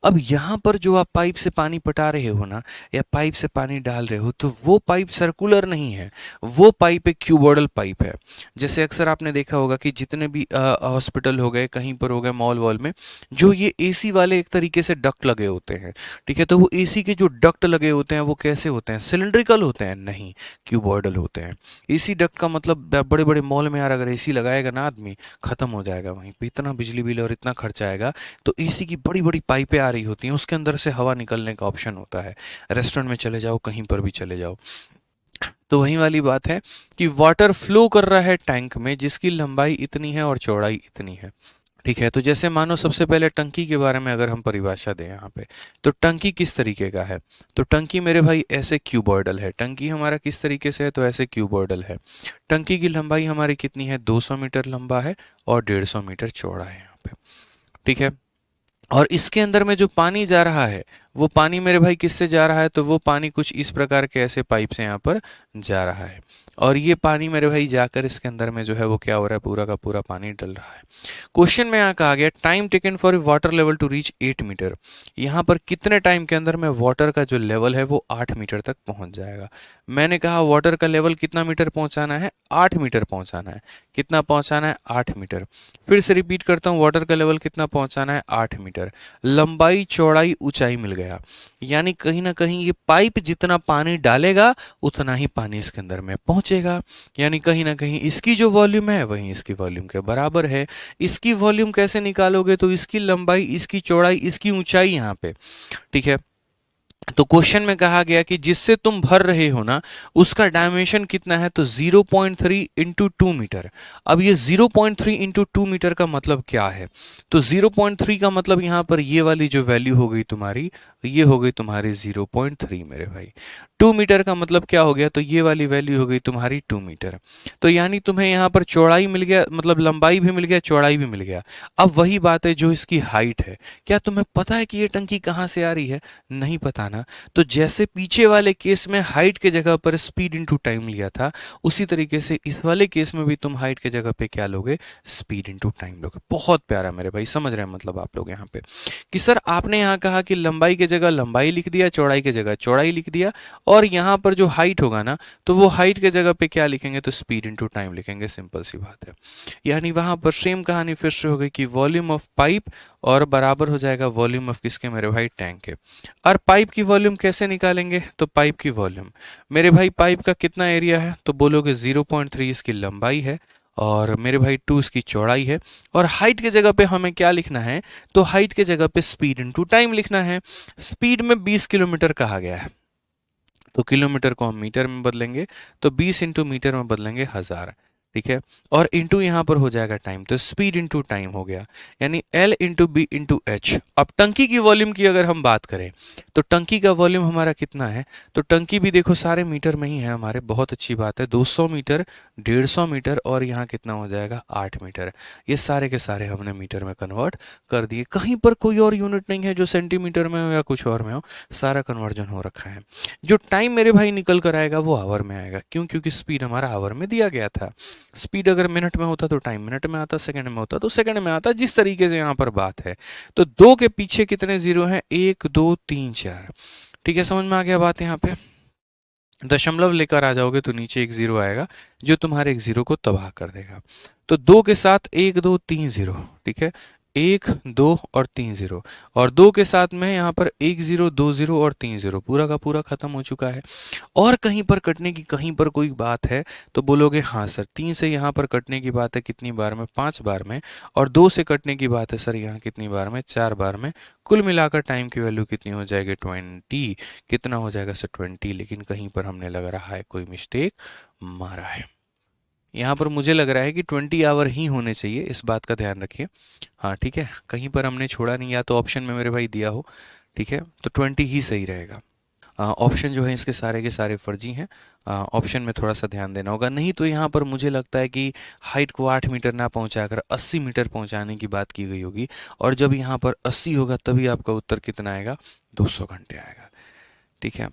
अब यहाँ पर जो आप पाइप से पानी पटा रहे हो ना, या पाइप से पानी डाल रहे हो, तो वो पाइप सर्कुलर नहीं है, वो पाइप एक क्यूबॉइडल पाइप है। जैसे अक्सर आपने देखा होगा कि जितने भी हॉस्पिटल हो गए, कहीं पर हो गए, मॉल वॉल में जो ये एसी वाले एक तरीके से डक्ट लगे होते हैं, ठीक है, तो वो एसी के जो डक्ट लगे होते हैं वो कैसे होते हैं, सिलिंड्रिकल होते हैं, नहीं क्यूबॉइडल होते हैं। एसी डक्ट का मतलब बड़े बड़े मॉल में यार अगर एसी लगाएगा ना आदमी, खत्म हो जाएगा वहीं पे, इतना बिजली बिल और इतना खर्चा आएगा। तो एसी की बड़ी बड़ी पाइपें आ रही होती हैं, उसके अंदर से हवा निकलने का ऑप्शन होता है। रेस्टोरेंट में चले जाओ, कहीं पर भी चले जाओ, तो वही वाली बात है कि वाटर फ्लो कर रहा है टैंक में जिसकी लंबाई इतनी है और चौड़ाई इतनी है, ठीक है। तो जैसे मानो सबसे पहले टंकी के बारे में अगर हम परिभाषा दें यहाँ पे, तो टंकी किस तरीके का है, तो टंकी मेरे भाई ऐसे क्यूबॉइडल है। टंकी हमारा किस तरीके से है, तो ऐसे क्यूबॉइडल है। टंकी की लंबाई हमारी कितनी है, 200 मीटर लंबा है और 150 मीटर चौड़ा है यहाँ पे, ठीक है। और इसके अंदर में जो पानी जा रहा है वो पानी मेरे भाई किससे जा रहा है, तो वो पानी कुछ इस प्रकार के ऐसे पाइप से यहाँ पर जा रहा है, और ये पानी मेरे भाई जाकर इसके अंदर में जो है वो क्या हो रहा है, पूरा का पूरा पानी डल रहा है। क्वेश्चन में यहाँ कहा गया time taken for water level to reach 8 metre, यहाँ पर कितने टाइम के अंदर में वाटर का जो लेवल है वो 8 मीटर तक पहुंच जाएगा। मैंने कहा वाटर का लेवल कितना मीटर पहुंचाना है, 8 मीटर पहुंचाना है। कितना पहुंचाना है, 8 मीटर। फिर से रिपीट करता हूँ, वाटर का लेवल कितना पहुंचाना है, 8 मीटर। लंबाई चौड़ाई ऊंचाई मिल गया, यानी कहीं ना कहीं ये पाइप जितना पानी डालेगा उतना ही पानी इसके अंदर में पहुंचेगा, यानी कहीं ना कहीं इसकी जो वॉल्यूम है वही इसकी वॉल्यूम के बराबर है। इसकी वॉल्यूम कैसे निकालोगे, तो इसकी लंबाई, इसकी चौड़ाई, इसकी ऊंचाई यहाँ पे, ठीक है। तो क्वेश्चन में कहा गया कि जिससे तुम भर रहे हो ना उसका डायमेंशन कितना है, तो 0.3 इंटू 2 मीटर। अब ये 0.3 इंटू 2 मीटर का मतलब क्या है, तो 0.3 का मतलब यहाँ पर ये वाली जो वैल्यू हो गई तुम्हारी, ये हो गई तुम्हारी 0.3 मेरे भाई। 2 मीटर का मतलब क्या हो गया, तो ये वाली वैल्यू हो गई तुम्हारी 2 मीटर। तो यानी तुम्हें यहाँ पर चौड़ाई मिल गया, मतलब लंबाई भी मिल गया, चौड़ाई भी मिल गया। अब वही बात है जो इसकी हाइट है। क्या तुम्हें पता है कि ये टंकी कहाँ से आ रही है, नहीं पता ना। तो जैसे पीछे वाले केस में हाइट के जगह पर स्पीड इनटू टाइम लिया था, उसी तरीके से इस वाले केस में भी तुम हाइट के जगह पे क्या लोगे, स्पीड इनटू टाइम लोगे। बहुत प्यारा मेरे भाई, समझ रहे हैं मतलब आप लोग यहाँ पे कि सर आपने यहाँ कहा कि लंबाई के जगह लंबाई लिख दिया, चौड़ाई के जगह चौड़ाई लिख दिया, और यहाँ पर जो हाइट होगा ना तो वो हाइट के जगह पे क्या लिखेंगे, तो स्पीड इनटू टाइम लिखेंगे। सिंपल सी बात है। यानी वहां पर सेम कहानी फिर से हो गई कि वॉल्यूम ऑफ पाइप और बराबर हो जाएगा वॉल्यूम ऑफ किसके, मेरे भाई टैंक के। और पाइप की वॉल्यूम कैसे निकालेंगे, तो पाइप की वॉल्यूम मेरे भाई पाइप का कितना एरिया है, तो बोलोगे 0.3 इसकी लंबाई है, और मेरे भाई 2 इसकी चौड़ाई है, और हाइट के जगह पे हमें क्या लिखना है, तो हाइट के जगह पे स्पीड इनटू टाइम लिखना है। स्पीड में 20 किलोमीटर कहा गया है, तो किलोमीटर को हम मीटर में बदलेंगे, तो 20 इंटू मीटर में बदलेंगे 1000, ठीक है। और इंटू यहाँ पर हो जाएगा टाइम, तो स्पीड इंटू टाइम हो गया, यानी L into B into H. अब टंकी की वॉल्यूम की अगर हम बात करें तो टंकी का वॉल्यूम हमारा कितना है, तो टंकी भी देखो सारे मीटर में ही है हमारे, बहुत अच्छी बात है, 200 मीटर, 150 मीटर और यहाँ कितना हो जाएगा 8 मीटर। ये सारे के सारे हमने मीटर में कन्वर्ट कर दिए, कहीं पर कोई और यूनिट नहीं है जो सेंटीमीटर में हो या कुछ और में हो, सारा कन्वर्जन हो रखा है। जो टाइम मेरे भाई निकल कर आएगा वो आवर में आएगा, क्यों, क्योंकि स्पीड हमारा आवर में दिया गया था। स्पीड अगर मिनट में होता तो टाइम मिनट में आता, सेकंड में होता तो सेकंड में आता, जिस तरीके से यहाँ पर बात है। तो 2 के पीछे कितने जीरो हैं, 1 2 3 4, ठीक है, समझ में आ गया बात। यहाँ पे दशमलव लेकर आ जाओगे तो नीचे एक जीरो आएगा जो तुम्हारे एक जीरो को तबाह कर देगा। तो 2 के साथ 1 2 3 जीरो, ठीक है, 1 2 और 3 जीरो, और 2 के साथ में यहाँ पर 1 0 2 0 और 3 जीरो, पूरा का पूरा खत्म हो चुका है। और कहीं पर कटने की कहीं पर कोई बात है तो बोलोगे हाँ सर, 3 से यहाँ पर कटने की बात है कितनी बार में, 5 बार में, और 2 से कटने की बात है सर यहाँ कितनी बार में, 4 बार में। कुल मिलाकर टाइम की वैल्यू कितनी हो जाएगी, 20, कितना हो जाएगा सर 20। लेकिन कहीं पर हमने लग रहा है कोई मिस्टेक मारा है, यहाँ पर मुझे लग रहा है कि 20 आवर ही होने चाहिए, इस बात का ध्यान रखिए। हाँ ठीक है, कहीं पर हमने छोड़ा नहीं, या तो ऑप्शन में मेरे भाई दिया हो, ठीक है, तो 20 ही सही रहेगा। ऑप्शन जो है इसके सारे के सारे फर्जी हैं, ऑप्शन में थोड़ा सा ध्यान देना होगा। नहीं तो यहाँ पर मुझे लगता है कि हाइट को 8 मीटर ना पहुँचाकर 80 मीटर पहुँचाने की बात की गई होगी, और जब यहाँ पर 80 होगा तभी आपका उत्तर कितना आएगा, 200 घंटे आएगा, ठीक है।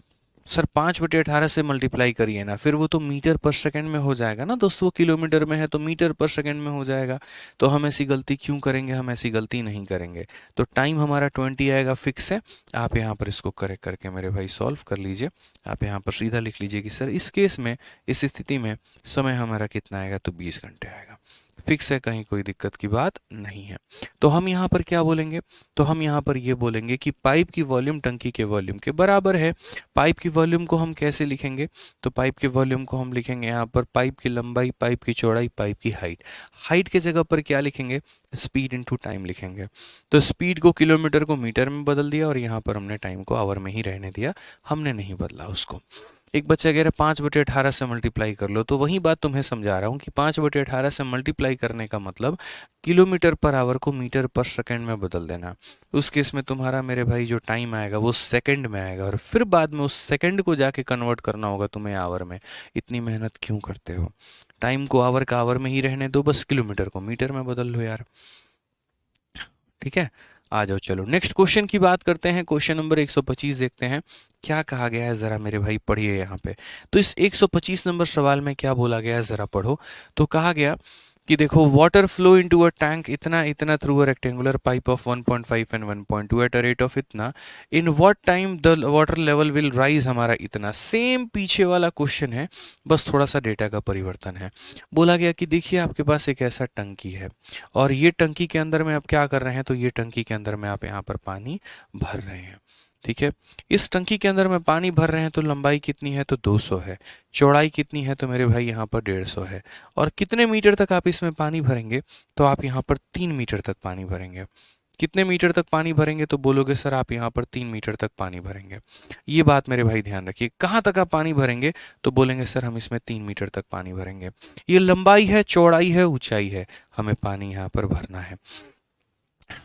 सर 5/18 से मल्टीप्लाई करिए ना, फिर वो तो मीटर पर सेकंड में हो जाएगा ना दोस्तों, वो किलोमीटर में है तो मीटर पर सेकंड में हो जाएगा। तो हम ऐसी गलती क्यों करेंगे, हम ऐसी गलती नहीं करेंगे। तो टाइम हमारा 20 आएगा, फिक्स है। आप यहाँ पर इसको करेक्ट करके मेरे भाई सॉल्व कर लीजिए। आप यहाँ पर सीधा लिख लीजिए कि सर इस केस में, इस स्थिति में समय हमारा कितना आएगा, तो 20 घंटे आएगा। फिक्स है, कहीं कोई दिक्कत की बात नहीं है। तो हम यहाँ पर क्या बोलेंगे, तो हम यहाँ पर ये बोलेंगे कि पाइप की वॉल्यूम टंकी के वॉल्यूम के बराबर है। पाइप की वॉल्यूम को हम कैसे लिखेंगे, तो पाइप के वॉल्यूम को हम लिखेंगे यहाँ पर पाइप की लंबाई, पाइप की चौड़ाई, पाइप की हाइट। हाइट के जगह पर क्या लिखेंगे, स्पीड इनटू टाइम लिखेंगे। तो स्पीड को किलोमीटर को मीटर में बदल दिया, और यहाँ पर हमने टाइम को आवर में ही रहने दिया, हमने नहीं बदला उसको। एक बच्चा कह रहा है 5/18 से मल्टीप्लाई कर लो, तो वही बात तुम्हें समझा रहा हूँ कि 5/18 से मल्टीप्लाई करने का मतलब किलोमीटर पर आवर को मीटर पर सेकंड में बदल देना। उस केस में तुम्हारा मेरे भाई जो टाइम आएगा वो सेकंड में आएगा, और फिर बाद में उस सेकंड को जाके कन्वर्ट करना होगा तुम्हें आवर में। इतनी मेहनत क्यों करते हो, टाइम को आवर का आवर में ही रहने दो, बस किलोमीटर को मीटर में बदल लो यार, ठीक है। आ जाओ, चलो नेक्स्ट क्वेश्चन की बात करते हैं। क्वेश्चन नंबर 125 देखते हैं क्या कहा गया है, जरा मेरे भाई पढ़िए यहाँ पे। तो इस 125 नंबर सवाल में क्या बोला गया है, जरा पढ़ो। तो कहा गया कि देखो, water flow into a tank इतना इतना through a rectangular pipe of 1.5 and 1.2 at a rate of इतना, in what time the water level will rise, हमारा इतना। सेम पीछे वाला क्वेश्चन है, बस थोड़ा सा डेटा का परिवर्तन है। बोला गया कि देखिए आपके पास एक ऐसा टंकी है, और ये टंकी के अंदर में आप क्या कर रहे हैं, तो ये टंकी के अंदर में आप यहाँ पर पानी भर रहे हैं, ठीक है। इस टंकी के अंदर में पानी भर रहे हैं, तो लंबाई कितनी है, तो 200 है। चौड़ाई कितनी है, तो मेरे भाई यहाँ पर 150 है। और कितने मीटर तक आप इसमें पानी भरेंगे, तो आप यहाँ पर 3 मीटर तक पानी भरेंगे। कितने मीटर तक पानी भरेंगे, तो बोलोगे सर आप यहाँ पर 3 मीटर तक पानी भरेंगे। ये बात मेरे भाई ध्यान रखिए, कहाँ तक आप पानी भरेंगे, तो बोलेंगे सर हम इसमें 3 मीटर तक पानी भरेंगे। ये लंबाई है, चौड़ाई है, ऊंचाई है, हमें पानी यहाँ पर भरना है।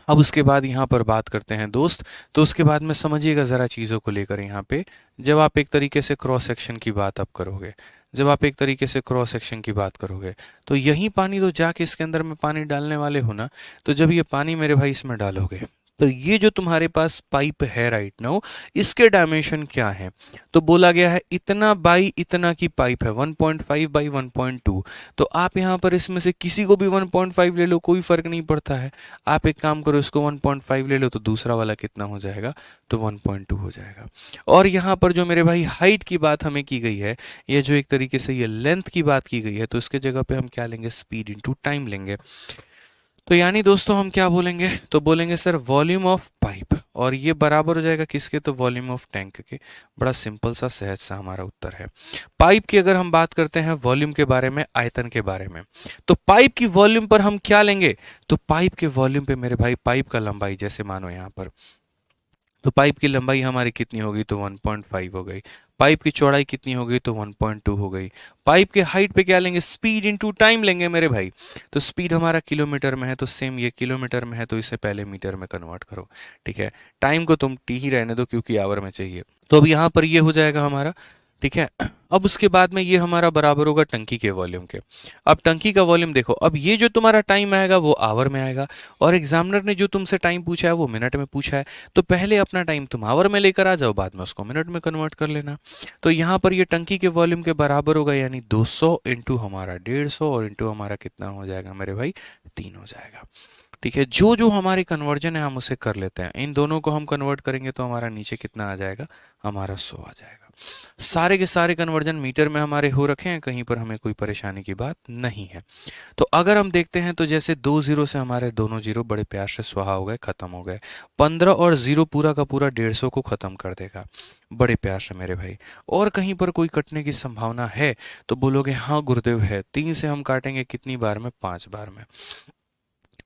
अब उसके बाद यहाँ पर बात करते हैं दोस्त, तो उसके बाद में समझिएगा ज़रा चीज़ों को लेकर। यहाँ पे जब आप एक तरीके से क्रॉस सेक्शन की बात आप करोगे, जब आप एक तरीके से क्रॉस सेक्शन की बात करोगे, तो यही पानी तो जाके इसके अंदर में पानी डालने वाले हो ना। तो जब ये पानी मेरे भाई इसमें डालोगे, तो ये जो तुम्हारे पास पाइप है राइट नाउ, इसके डायमेंशन क्या है, तो बोला गया है इतना बाई इतना की पाइप है, 1.5 बाई 1.2। तो आप यहाँ पर इसमें से किसी को भी 1.5 ले लो, कोई फर्क नहीं पड़ता है। आप एक काम करो, इसको 1.5 ले लो, तो दूसरा वाला कितना हो जाएगा, तो 1.2 हो जाएगा। और यहाँ पर जो मेरे भाई हाइट की बात हमें की गई है, ये जो एक तरीके से ये लेंथ की बात की गई है, तो इसके जगह पे हम क्या लेंगे, स्पीड इनटू टाइम लेंगे। तो यानी दोस्तों हम क्या बोलेंगे, तो बोलेंगे सर वॉल्यूम ऑफ पाइप, और ये बराबर हो जाएगा किसके, तो वॉल्यूम ऑफ टैंक के। बड़ा सिंपल सा सहज सा हमारा उत्तर है। पाइप की अगर हम बात करते हैं वॉल्यूम के बारे में, आयतन के बारे में, तो पाइप की वॉल्यूम पर हम क्या लेंगे, तो पाइप के वॉल्यूम पे मेरे भाई पाइप का लंबाई, जैसे मानो यहाँ पर तो पाइप की लंबाई हमारी कितनी होगी, तो 1.5 हो गई। पाइप की चौड़ाई कितनी हो गई, तो 1.2 हो गई। पाइप के हाइट पे क्या लेंगे, स्पीड इनटू टाइम लेंगे मेरे भाई। तो स्पीड हमारा किलोमीटर में है, तो सेम ये किलोमीटर में है, तो इसे पहले मीटर में कन्वर्ट करो। ठीक है, टाइम को तुम टी ही रहने दो क्योंकि आवर में चाहिए। तो अब यहाँ पर ये हो जाएगा हमारा। ठीक है, अब उसके बाद में ये हमारा बराबर होगा टंकी के वॉल्यूम के। अब टंकी का वॉल्यूम देखो, अब ये जो तुम्हारा टाइम आएगा वो आवर में आएगा, और एग्जामिनर ने जो तुमसे टाइम पूछा है वो मिनट में पूछा है। तो पहले अपना टाइम तुम आवर में लेकर आ जाओ, बाद में उसको मिनट में कन्वर्ट कर लेना। तो यहाँ पर ये टंकी के वॉल्यूम के बराबर होगा, यानी 200 इंटू हमारा 150 और इंटू हमारा कितना हो जाएगा मेरे भाई, 3 हो जाएगा। ठीक है, जो जो हमारी कन्वर्जन है हम उसे कर लेते हैं। इन दोनों को हम कन्वर्ट करेंगे तो हमारा नीचे कितना आ जाएगा, हमारा 100 आ जाएगा। सारे के सारे कन्वर्जन मीटर में हमारे हो रखे हैं, कहीं पर हमें कोई परेशानी की बात नहीं है। तो अगर हम देखते हैं तो जैसे 2 जीरो से हमारे दोनों जीरो बड़े प्यार से स्वाहा हो गए, खत्म हो गए। 15 और जीरो पूरा का पूरा 150 को खत्म कर देगा, बड़े प्यार से मेरे भाई। और कहीं पर कोई कटने की संभावना है तो बोलोगे हाँ गुरुदेव है। 3 से हम काटेंगे कितनी बार में, 5 बार में।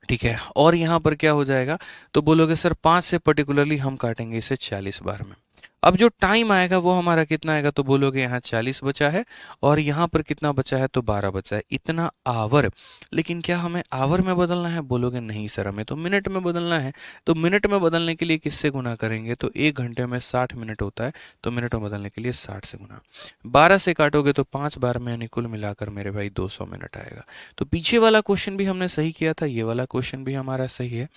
ठीक है, और यहाँ पर क्या हो जाएगा, तो बोलोगे सर 5 से पर्टिकुलरली हम काटेंगे इसे 40 बार में। अब जो टाइम आएगा वो हमारा कितना आएगा, तो बोलोगे यहाँ 40 बचा है और यहाँ पर कितना बचा है, तो 12 बचा है, इतना आवर। लेकिन क्या हमें आवर में बदलना है, बोलोगे नहीं सर हमें तो मिनट में बदलना है। तो मिनट में बदलने के लिए किससे गुना करेंगे, तो 1 घंटे में 60 मिनट होता है, तो मिनट में बदलने के लिए 60 से गुना। 12 से काटोगे तो 5 बार में, यानी कुल मिलाकर मेरे भाई 200 मिनट आएगा। तो पीछे वाला क्वेश्चन भी हमने सही किया था, ये वाला क्वेश्चन भी हमारा सही है।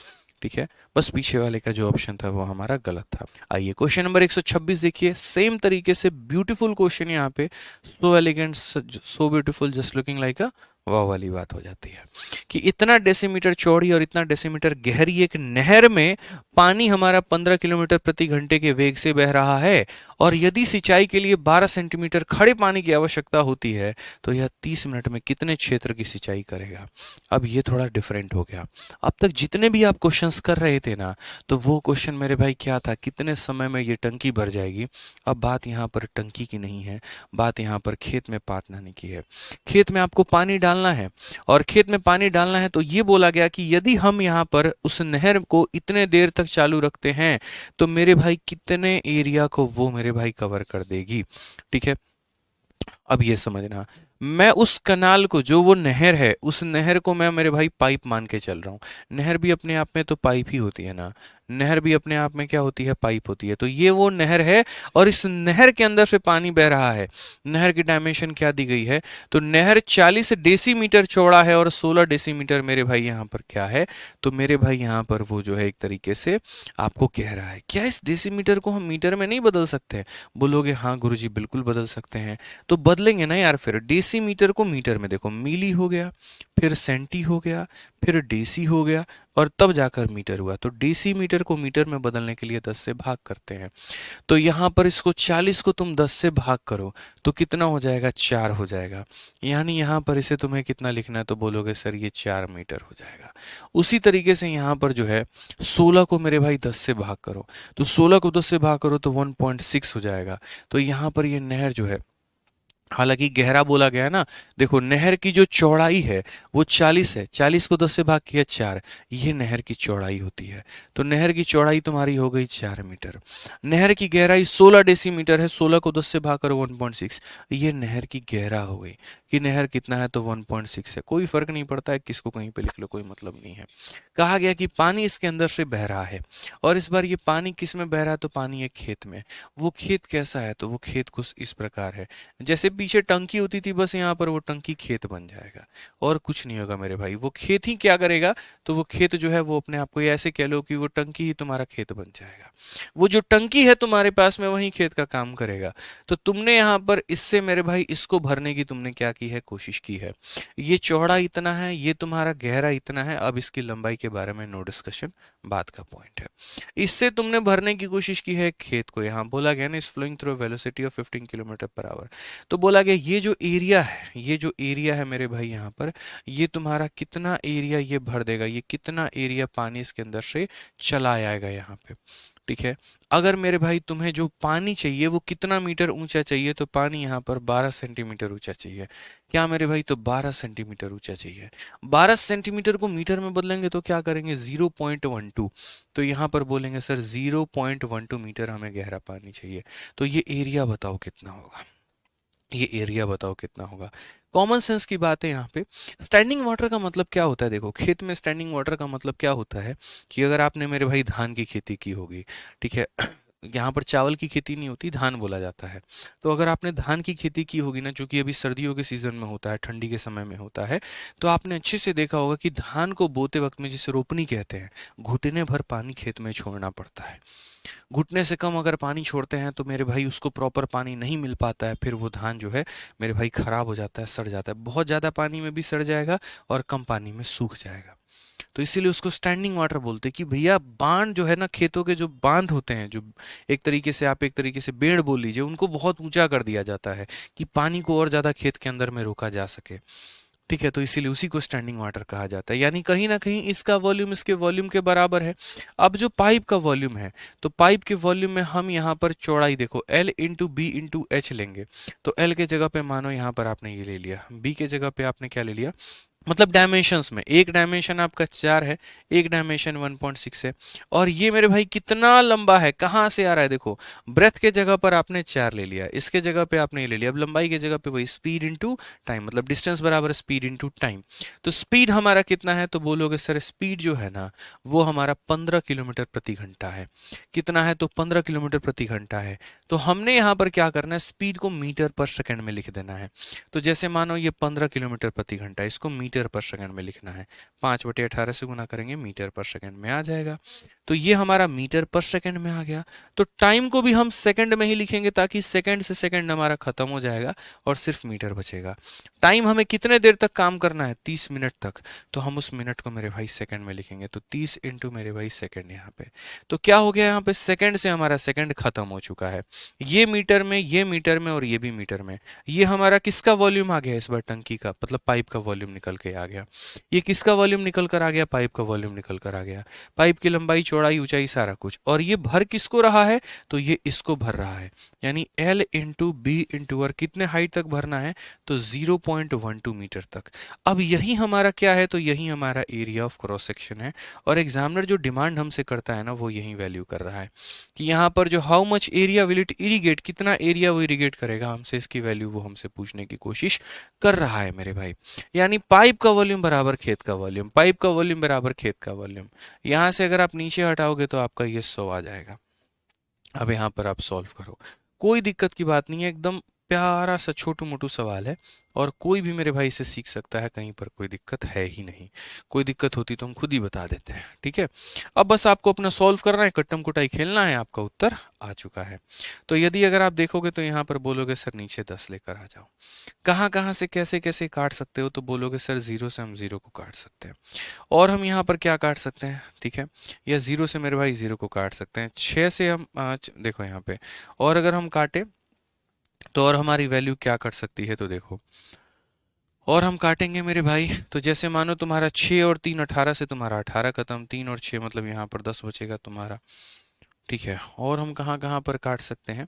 ठीक है, बस पीछे वाले का जो ऑप्शन था वो हमारा गलत था। आइए क्वेश्चन नंबर 126 देखिए, सेम तरीके से ब्यूटीफुल क्वेश्चन यहाँ पे, so elegant so beautiful just looking like अ वाह वाली बात हो जाती है कि इतना डेसीमीटर चौड़ी और इतना डेसीमीटर गहरी एक नहर में पानी हमारा 15 किलोमीटर प्रति घंटे के वेग से बह रहा है, और यदि सिंचाई के लिए 12 सेंटीमीटर खड़े पानी की आवश्यकता होती है तो यह 30 मिनट में कितने क्षेत्र की सिंचाई करेगा। अब ये थोड़ा डिफरेंट हो गया। अब तक जितने भी आप क्वेश्चंस कर रहे थे ना, तो वो क्वेश्चन मेरे भाई क्या था, कितने समय में ये टंकी भर जाएगी। अब बात यहाँ पर टंकी की नहीं है, बात यहाँ पर खेत में पात नहाने की है। खेत में आपको पानी डालना है, और खेत में पानी डालना है तो ये बोला गया कि यदि हम यहाँ पर उस नहर को इतने देर तक चालू रखते हैं तो मेरे भाई कितने एरिया को वो मेरे भाई कवर कर देगी। ठीक है, अब ये समझना, मैं उस कनाल को, जो वो नहर है, उस नहर को मैं मेरे भाई पाइप मान के चल रहा हूँ। नहर भी अपने आप में तो पाइप ही होती है ना, नहर भी अपने आप में क्या होती है, पाइप होती है। तो ये वो नहर है और इस नहर के अंदर से पानी बह रहा है। नहर की डायमेंशन क्या दी गई है, तो नहर 40 डेसीमीटर चौड़ा है और 16 डेसीमीटर मेरे भाई यहाँ पर क्या है, तो मेरे भाई यहाँ पर वो जो है एक तरीके से आपको कह रहा है। क्या इस डेसीमीटर को हम मीटर में नहीं बदल सकते? बोलोगे हाँ गुरुजी बिल्कुल बदल सकते हैं। तो बदलेंगे ना यार, फिर डेसीमीटर को मीटर में, देखो मिली हो गया, फिर सेंटी हो गया, फिर डेसी हो गया, और तब जाकर मीटर हुआ। तो डेसीमीटर को मीटर में बदलने के लिए 10 से भाग करते हैं। तो यहाँ पर इसको 40 को तुम 10 से भाग करो तो कितना हो जाएगा, 4 हो जाएगा। यानी यहाँ पर इसे तुम्हें कितना लिखना है, तो बोलोगे सर ये 4 मीटर हो जाएगा। उसी तरीके से यहाँ पर जो है 16 को मेरे भाई 10 से भाग करो, तो 16 को 10 से भाग करो तो 1.6 हो जाएगा। तो यहाँ पर ये नहर जो है, हालांकि गहरा बोला गया ना, देखो नहर की जो चौड़ाई है वो 40 है, 40 को 10 से भाग किया 4, ये नहर की चौड़ाई होती है। तो नहर की चौड़ाई तुम्हारी हो गई 4 मीटर। नहर की गहराई 16 डेसीमीटर है, 16 को 10 से भाग करो 1.6, ये नहर की गहरा हो गई। कि नहर कितना है, तो 1.6 है। कोई फर्क नहीं पड़ता है, किसको कहीं पे लिख लो, कोई मतलब नहीं है। कहा गया कि पानी इसके अंदर से बह रहा है, और इस बार ये पानी किस में बह रहा है, तो पानी है खेत में। वो खेत कैसा है, तो वो खेत कुछ इस प्रकार है, जैसे पीछे टंकी होती थी, बस यहाँ पर वो टंकी खेत बन जाएगा और कुछ नहीं होगा मेरे भाई। वो खेत ही क्या करेगा, तो वो खेत जो है वो अपने आप को ऐसे कह लो कि वो टंकी ही तुम्हारा खेत बन जाएगा। वो जो टंकी है तुम्हारे पास में वही खेत का काम करेगा। तो तुमने यहाँ पर इससे मेरे भाई इसको भरने की तुमने क्या की है, कोशिश की है। ये चौड़ा इतना है, ये तुम्हारा गहरा इतना है, अब इसकी लंबाई के बारे में नो डिस्कशन, बात का पॉइंट है। इससे तुमने भरने की कोशिश की है खेत को। यहाँ बोला गया ना, इस flowing through velocity of 15 kilometre per hour. तो बोला गया ये जो एरिया है, ये जो एरिया है मेरे भाई यहाँ पर, ये तुम्हारा कितना एरिया ये भर देगा, ये कितना एरिया पानी इसके अंदर से चला आएगा यहाँ पे। ठीक है। अगर मेरे भाई तुम्हें जो पानी चाहिए वो कितना मीटर ऊंचा चाहिए, तो पानी यहाँ पर 12 सेंटीमीटर ऊंचा चाहिए। क्या मेरे भाई, तो 12 सेंटीमीटर ऊंचा चाहिए। 12 सेंटीमीटर को मीटर में बदलेंगे तो क्या करेंगे, 0.12। तो यहाँ पर बोलेंगे सर 0.12 मीटर हमें गहरा पानी चाहिए। तो ये एरिया बताओ कितना होगा, ये एरिया बताओ कितना होगा। कॉमन सेंस की बात है यहाँ पे। स्टैंडिंग वाटर का मतलब क्या होता है, देखो खेत में स्टैंडिंग वाटर का मतलब क्या होता है कि अगर आपने मेरे भाई धान की खेती की होगी, ठीक है, यहाँ पर चावल की खेती नहीं होती, धान बोला जाता है। तो अगर आपने धान की खेती की होगी ना, जो कि अभी सर्दियों के सीजन में होता है, ठंडी के समय में होता है, तो आपने अच्छे से देखा होगा कि धान को बोते वक्त में, जिसे रोपनी कहते हैं, घुटने भर पानी खेत में छोड़ना पड़ता है। घुटने से कम अगर पानी छोड़ते हैं तो मेरे भाई उसको प्रॉपर पानी नहीं मिल पाता है, फिर वो धान जो है मेरे भाई खराब हो जाता है, सड़ जाता है। बहुत ज़्यादा पानी में भी सड़ जाएगा और कम पानी में सूख जाएगा। तो इसीलिए उसको स्टैंडिंग वाटर बोलते हैं कि भैया बांध जो है ना, खेतों के जो बांध होते हैं, जो एक तरीके से आप एक तरीके से बेड़ बोल लीजिए, उनको बहुत ऊंचा कर दिया जाता है कि पानी को और ज़्यादा खेत के अंदर में रोका जा सके। ठीक है, तो इसीलिए उसी को स्टैंडिंग वाटर कहा जाता है। यानी कहीं ना कहीं इसका वॉल्यूम इसके वॉल्यूम के बराबर है। अब जो पाइप का वॉल्यूम है, तो पाइप के वॉल्यूम में हम यहाँ पर चौड़ाई देखो L into B into H लेंगे। तो L के जगह पे मानो यहाँ पर आपने ये ले लिया, B के जगह पे आपने क्या ले लिया, मतलब डायमेंशंस में एक डायमेंशन आपका 4 है, एक डायमेंशन 1.6 है। और ये मेरे भाई कितना लंबा है, कहाँ से आ रहा है, देखो ब्रेथ के जगह पर आपने 4 ले लिया, इसके जगह पे आपने ये ले लिया। अब लंबाई की जगह पे वही स्पीड इंटू टाइम, मतलब डिस्टेंस बराबर स्पीड इंटू टाइम। तो स्पीड हमारा कितना है, तो बोलोगे सर स्पीड जो है ना वो हमारा 15 किलोमीटर प्रति घंटा है। कितना है, तो 15 किलोमीटर प्रति घंटा है। तो हमने यहाँ पर क्या करना है, स्पीड को मीटर पर सेकंड में लिख देना है। तो जैसे मानो ये 15 किलोमीटर प्रति घंटा, इसको मीटर पर सेकंड में लिखना है, 5/18 से गुना करेंगे, मीटर पर सेकंड में आ जाएगा। तो ये हमारा मीटर पर सेकंड में आ गया। तो टाइम को भी हम सेकंड में ही लिखेंगे, ताकि सेकंड से सेकंड हमारा खत्म हो जाएगा और सिर्फ मीटर बचेगा। टाइम हमें कितने देर तक काम करना है, 30 मिनट तक। तो हम उस मिनट को मेरे भाई सेकंड में लिखेंगे, तो 30 इंटू मेरे भाई सेकंड यहाँ पे। तो क्या हो गया, यहाँ पे सेकंड से हमारा सेकंड खत्म हो चुका है। ये मीटर में, ये मीटर में और ये भी मीटर में। ये हमारा किसका वॉल्यूम आ गया, इस बार टंकी का, मतलब पाइप का वॉल्यूम निकल के आ गया। ये किसका वॉल्यूम निकल कर आ गया, पाइप का वॉल्यूम निकल कर आ गया। पाइप की लंबाई चौड़ाई ऊंचाई सारा कुछ। और ये भर किसको रहा है, तो ये इसको भर रहा है। यानी L into B into R, कितने हाइट तक भरना है, तो 0.12 मीटर तक। अब यही हमारा क्या है, तो यही हमारा एरिया ऑफ क्रॉस सेक्शन है। और एग्जामिनर जो डिमांड हमसे करता है ना, वो यही वैल्यू कर रहा है कि यहाँ पर जो how much area will it irrigate, कितना एरिया वो इरिगेट करेगा, हमसे इसकी वैल्यू वो हमसे पूछने की कोशिश कर रहा है मेरे भाई। यानी पाइप का वॉल्यूम बराबर खेत का वॉल्यूम, पाइप का वॉल्यूम बराबर खेत का वॉल्यूम। यहाँ से अगर आप नीचे हटाओगे तो आपका ये 100 आ जाएगा। अब यहाँ पर आप सॉल्व करो, कोई दिक्कत की बात नहीं है, एकदम प्यारा सा छोटू मोटू सवाल है। और कोई भी मेरे भाई इसे सीख सकता है, कहीं पर कोई दिक्कत है ही नहीं। कोई दिक्कत होती तो हम खुद ही बता देते हैं, ठीक है। अब बस आपको अपना सॉल्व करना है, कट्टम कुटाई खेलना है, आपका उत्तर आ चुका है। तो यदि अगर आप देखोगे तो यहाँ पर बोलोगे सर नीचे 10 लेकर आ जाओ। कहाँ कहाँ से कैसे कैसे काट सकते हो, तो बोलोगे सर 0 से हम 0 को काट सकते हैं। और हम यहाँ पर क्या काट सकते हैं, ठीक है, या 0 से मेरे भाई 0 को काट सकते हैं। 6 से हम देखो यहाँ पे, और अगर हम काटे तो और हमारी वैल्यू क्या कर सकती है, तो देखो और हम काटेंगे मेरे भाई, तो जैसे मानो तुम्हारा 6 और 3 18 से तुम्हारा 18 खत्म, 3 और 6 मतलब यहाँ पर 10 बचेगा तुम्हारा, ठीक है। और हम कहाँ कहाँ पर काट सकते हैं,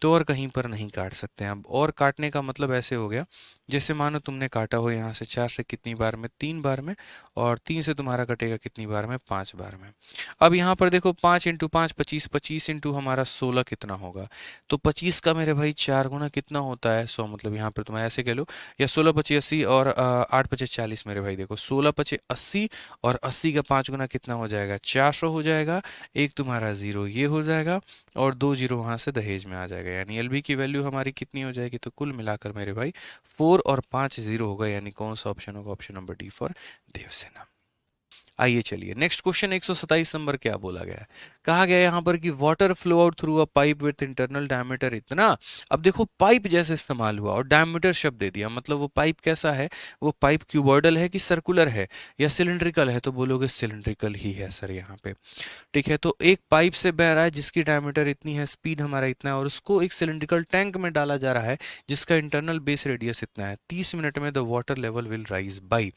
तो और कहीं पर नहीं काट सकते हैं। अब और काटने का मतलब ऐसे हो गया, जैसे मानो तुमने काटा हो यहाँ से 4 से कितनी बार में, 3 बार में, और 3 से तुम्हारा कटेगा कितनी बार में, 5 बार में। अब यहाँ पर देखो 5 इंटू 5 25, 25 इंटू हमारा 16 कितना होगा, तो 25 का मेरे भाई 4 गुना कितना होता है, 100। मतलब यहाँ पर तुम ऐसे कह लो, या 16 पचे 80 और 8 पचे 40। मेरे भाई देखो 16 पचे 80 और 80 का 5 गुना कितना हो जाएगा, 400 हो जाएगा। एक तुम्हारा 0 ये हो जाएगा, और 2 0 वहां से दहेज में आ जाएगा। यानी एलबी की वैल्यू हमारी कितनी हो जाएगी, तो कुल मिलाकर मेरे भाई 4 और 5 0 होगा। यानी कौन सा ऑप्शन होगा, option number D for Devsena. आइए चलिए नेक्स्ट क्वेश्चन 127 नंबर क्या बोला गया है। कहा गया है यहाँ पर कि water flow out through a pipe with internal diameter इतना। अब देखो पाइप जैसे इस्तेमाल हुआ और डायमीटर शब्द दे दिया, मतलब वो पाइप कैसा है, वो पाइप क्यूबॉइडल है कि सर्कुलर है या सिलिंड्रिकल है, तो बोलोगे सिलिंड्रिकल ही है सर यहाँ पे। ठीक है, तो एक पाइप से बह रहा है जिसकी डायमीटर इतनी है, स्पीड हमारा इतना है, और उसको एक सिलिंड्रिकल टैंक में डाला जा रहा है जिसका इंटरनल बेस रेडियस इतना है। 30 मिनट में the water level will rise by,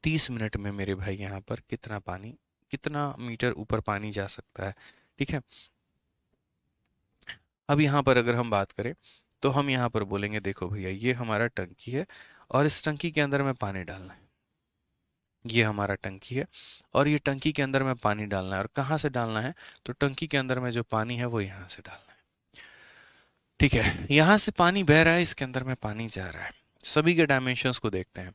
30 minute में मेरे भाई यहाँ पर कितना पानी कितना मीटर ऊपर पानी जा सकता है। ठीक है, अब यहाँ पर अगर हम बात करें तो हम यहाँ पर बोलेंगे देखो भैया ये हमारा टंकी है और इस टंकी के अंदर में पानी डालना है। ये हमारा टंकी है और ये टंकी के अंदर में पानी डालना है, और कहाँ से डालना है, तो टंकी के अंदर में जो पानी है वो यहाँ से डालना है। ठीक है, यहाँ से पानी बह रहा है, इसके अंदर में पानी जा रहा है। सभी के डायमेंशंस को देखते हैं।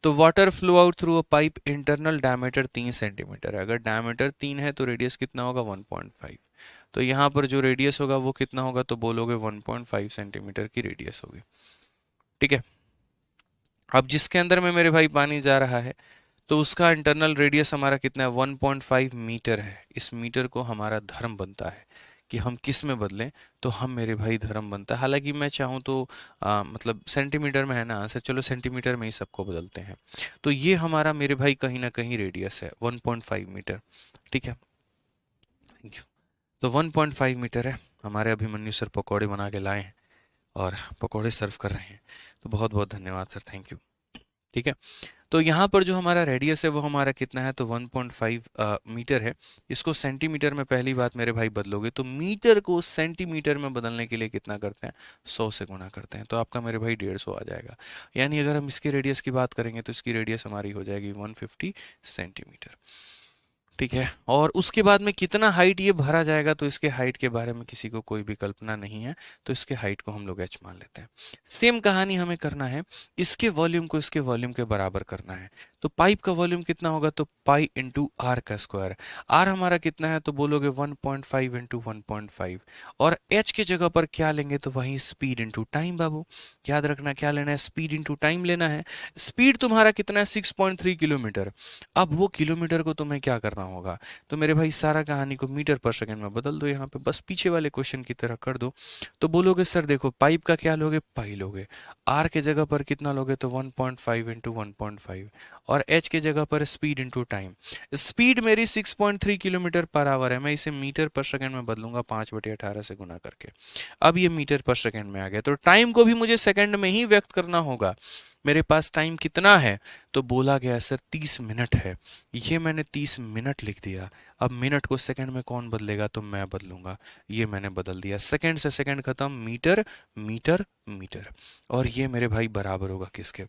तो water flow out through a pipe, internal diameter 3 centimetre है। अगर डायमीटर 3 है तो रेडियस कितना होगा 1.5। तो यहाँ पर जो रेडियस होगा वो कितना होगा, तो बोलोगे 1.5 सेंटीमीटर की रेडियस होगी। ठीक है, अब जिसके अंदर में मेरे भाई पानी जा रहा है तो उसका इंटरनल रेडियस हमारा कितना है, 1.5 मीटर है। इस मीटर को हमारा धर्म बनता है कि हम किस में बदलें, तो हम मेरे भाई धर्म बनता है। हालांकि मैं चाहूँ तो मतलब सेंटीमीटर में है ना आंसर, चलो सेंटीमीटर में ही सबको बदलते हैं। तो ये हमारा मेरे भाई कहीं ना कहीं रेडियस है 1.5 मीटर। ठीक है, थैंक यू। तो 1.5 मीटर है। हमारे अभिमन्यु सर पकौड़े बना के लाए हैं और पकौड़े सर्व कर रहे हैं, तो बहुत बहुत धन्यवाद सर, थैंक यू। ठीक है, तो यहाँ पर जो हमारा रेडियस है वो हमारा कितना है, तो 1.5 मीटर है। इसको सेंटीमीटर में पहली बात मेरे भाई बदलोगे तो मीटर को सेंटीमीटर में बदलने के लिए कितना करते हैं, 100 से गुना करते हैं, तो आपका मेरे भाई 150 आ जाएगा। यानी अगर हम इसकी रेडियस की बात करेंगे तो इसकी रेडियस हमारी हो जाएगी 150 सेंटीमीटर। ठीक है, और उसके बाद में कितना हाइट ये भरा जाएगा, तो इसके हाइट के बारे में किसी को कोई भी कल्पना नहीं है, तो इसके हाइट को हम लोग h मान लेते हैं। सेम कहानी हमें करना है, इसके वॉल्यूम को इसके वॉल्यूम के बराबर करना है। तो पाइप का वॉल्यूम कितना होगा, तो पाई इंटू आर का स्क्वायर। आर हमारा कितना है, तो बोलोगे 1.5 इंटू 1.5, और h की जगह पर क्या लेंगे, तो वही स्पीड इंटू टाइम। बाबू याद रखना क्या लेना है, स्पीड इंटू टाइम लेना है। स्पीड तुम्हारा कितना है, 6.3 किलोमीटर। अब वो किलोमीटर को तुम्हें क्या करना होगा, तो मेरे भाई सारा कहानी को मीटर पर सेकंड में बदल दो, यहाँ पे बस पीछे वाले क्वेश्चन की तरह कर दो। तो बोलोगे सर देखो पाइप का क्या लोगे, पाई लोगे। आर के जगह पर कितना लोगे, तो 1.5 इंटू 1.5, और एच के जगह पर स्पीड इंटू टाइम। स्पीड मेरी 6.3 किलोमीटर पर आवर है, मैं इसे मीटर पर सेकंड में बदलूंगा 5/18 से गुना करके। अब ये मीटर पर सेकंड में आ गया, तो टाइम को भी मुझे सेकंड में ही व्यक्त करना होगा। मेरे पास टाइम कितना है, तो बोला गया सर 30 मिनट है। ये मैंने 30 मिनट लिख दिया। अब मिनट को सेकंड में कौन बदलेगा, तो मैं बदलूंगा। ये मैंने बदल दिया, सेकंड से सेकंड खत्म, मीटर मीटर मीटर। और ये मेरे भाई बराबर होगा किसके,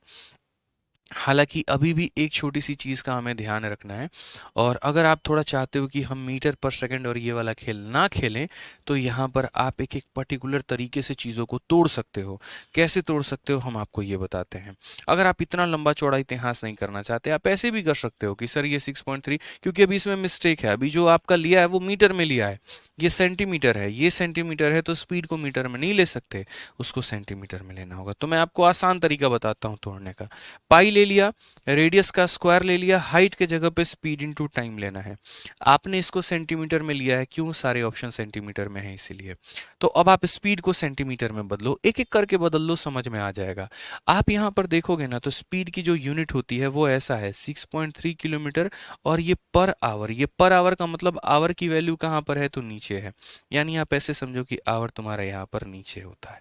हालांकि अभी भी एक छोटी सी चीज़ का हमें ध्यान रखना है। और अगर आप थोड़ा चाहते हो कि हम मीटर पर सेकंड और ये वाला खेल ना खेलें, तो यहाँ पर आप एक एक पर्टिकुलर तरीके से चीज़ों को तोड़ सकते हो। कैसे तोड़ सकते हो, हम आपको ये बताते हैं। अगर आप इतना लंबा चौड़ा इतिहास नहीं करना चाहते, आप ऐसे भी कर सकते हो कि सर ये 6.3, क्योंकि अभी इसमें मिस्टेक है। अभी जो आपका लिया है वो मीटर में लिया है, ये सेंटीमीटर है, ये सेंटीमीटर है, तो स्पीड को मीटर में नहीं ले सकते, उसको सेंटीमीटर में लेना होगा। तो मैं आपको आसान तरीका बताता हूँ तोड़ने का। पाई ले लिया, रेडियस का स्क्वायर ले लिया, हाइट के जगह पे स्पीड इनटू टाइम लेना है। आपने इसको सेंटीमीटर में लिया है, क्यों, सारे ऑप्शन सेंटीमीटर में है इसीलिए। तो अब आप स्पीड को सेंटीमीटर में बदलो, एक एक करके बदल लो, समझ में आ जाएगा। आप यहाँ पर देखोगे ना, तो स्पीड की जो यूनिट होती है वो ऐसा है 6.3 किलोमीटर, और ये पर आवर, ये पर आवर का मतलब आवर की वैल्यू कहाँ पर है, तो नीचे है। यानी आप ऐसे समझो कि आवर तुम्हारा यहाँ पर नीचे होता है।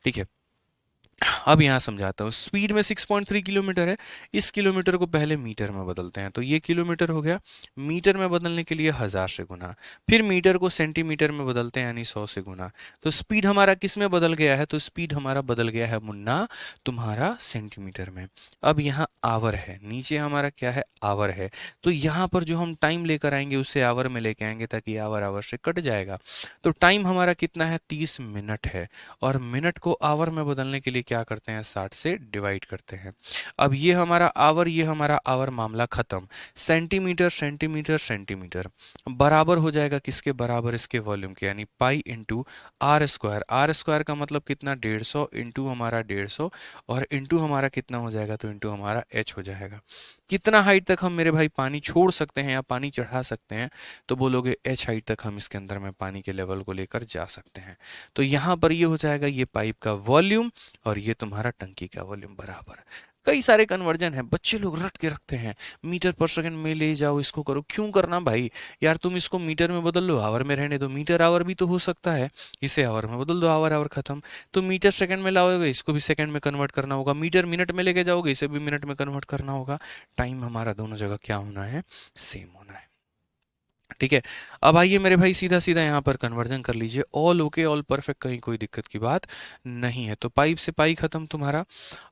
ठीक है, अब यहाँ समझाता हूँ। स्पीड में 6.3 किलोमीटर है, इस किलोमीटर को पहले मीटर में बदलते हैं, तो ये किलोमीटर हो गया। मीटर में बदलने के लिए 1000 से गुना, फिर मीटर को सेंटीमीटर में बदलते हैं यानी 100 से गुना। तो स्पीड हमारा किस में बदल गया है, तो स्पीड हमारा बदल गया है मुन्ना तुम्हारा सेंटीमीटर में। अब यहाँ आवर है, नीचे हमारा क्या है, आवर है। तो यहाँ पर जो हम टाइम लेकर आएंगे उससे आवर में लेके आएंगे, ताकि आवर आवर से कट जाएगा। तो टाइम हमारा कितना है, 30 मिनट है, और मिनट को आवर में बदलने के लिए क्या करते हैं, 60 से डिवाइड करते हैं। अब ये हमारा आवर, ये हमारा आवर, मामला खत्म। सेंटीमीटर सेंटीमीटर सेंटीमीटर बराबर हो जाएगा किसके बराबर, इसके वॉल्यूम के, यानी pi into R square. R square का मतलब कितना, 150 इंटू हमारा 150, और इंटू हमारा कितना हो जाएगा, तो इंटू हमारा एच हो जाएगा। कितना हाइट तक हम मेरे भाई पानी छोड़ सकते हैं या पानी चढ़ा सकते हैं, तो बोलोगे एच हाइट तक हम इसके अंदर में पानी के लेवल को लेकर जा सकते हैं। तो यहाँ पर ये हो जाएगा ये पाइप का वॉल्यूम, और ये तुम्हारा टंकी का वॉल्यूम बराबर। कई सारे कन्वर्जन है, बच्चे लोग रट के रखते हैं, मीटर पर सेकंड में ले जाओ, इसको करो, क्यों करना भाई यार, तुम इसको मीटर में बदल लो, आवर में रहने दो। मीटर आवर भी तो हो सकता है, इसे आवर में बदल दो, आवर आवर खत्म। तो मीटर सेकंड में लाओगे, इसको भी सेकंड में कन्वर्ट करना होगा। मीटर मिनट में लेके जाओगे, इसे भी मिनट में कन्वर्ट करना होगा। टाइम हमारा दोनों जगह क्या होना है, सेम होना है। ठीक है। अब आइए मेरे भाई सीधा सीधा यहाँ पर कन्वर्जन कर लीजिए, ऑल ओके ऑल परफेक्ट, कहीं कोई दिक्कत की बात नहीं है। तो पाइप से पाई खत्म तुम्हारा।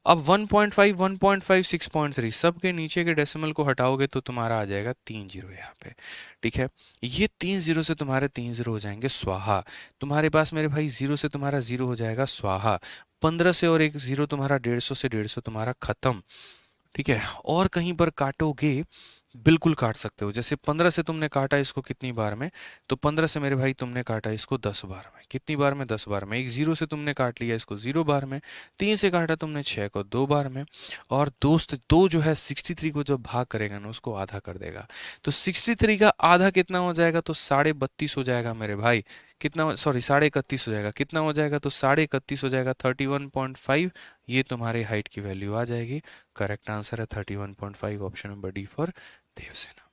अब 1.5 1.5 6.3 सब के नीचे के डेसिमल को हटाओगे तो तुम्हारा आ जाएगा 3 जीरो यहाँ पे। ठीक है, ये 3 जीरो से तुम्हारे 3 जीरो हो जाएंगे स्वाहा। तुम्हारे पास मेरे भाई जीरो से तुम्हारा जीरो हो जाएगा स्वाहा। 15 से और एक जीरो तुम्हारा 150 से 150 तुम्हारा खत्म। ठीक है, और कहीं पर काटोगे, बिल्कुल काट सकते हो। जैसे 15 से तुमने काटा इसको कितनी बार में, तो 15 से मेरे भाई तुमने काटा इसको 10 बार में। कितनी बार में? 10 बार में। एक जीरो से तुमने काट लिया इसको 0 बार में। 3 से काटा तुमने 6 को 2 बार में। और दोस्त दो जो है 63 को जब भाग करेगा ना उसको आधा कर देगा। तो 63 का आधा कितना हो जाएगा? तो 32.5 हो जाएगा मेरे भाई। कितना, सॉरी 31.5 हो जाएगा। कितना हो जाएगा? तो 31.5 हो जाएगा, 31.5। ये तुम्हारे हाइट की वैल्यू आ जाएगी। करेक्ट आंसर है 31.5, option number D for Devasena.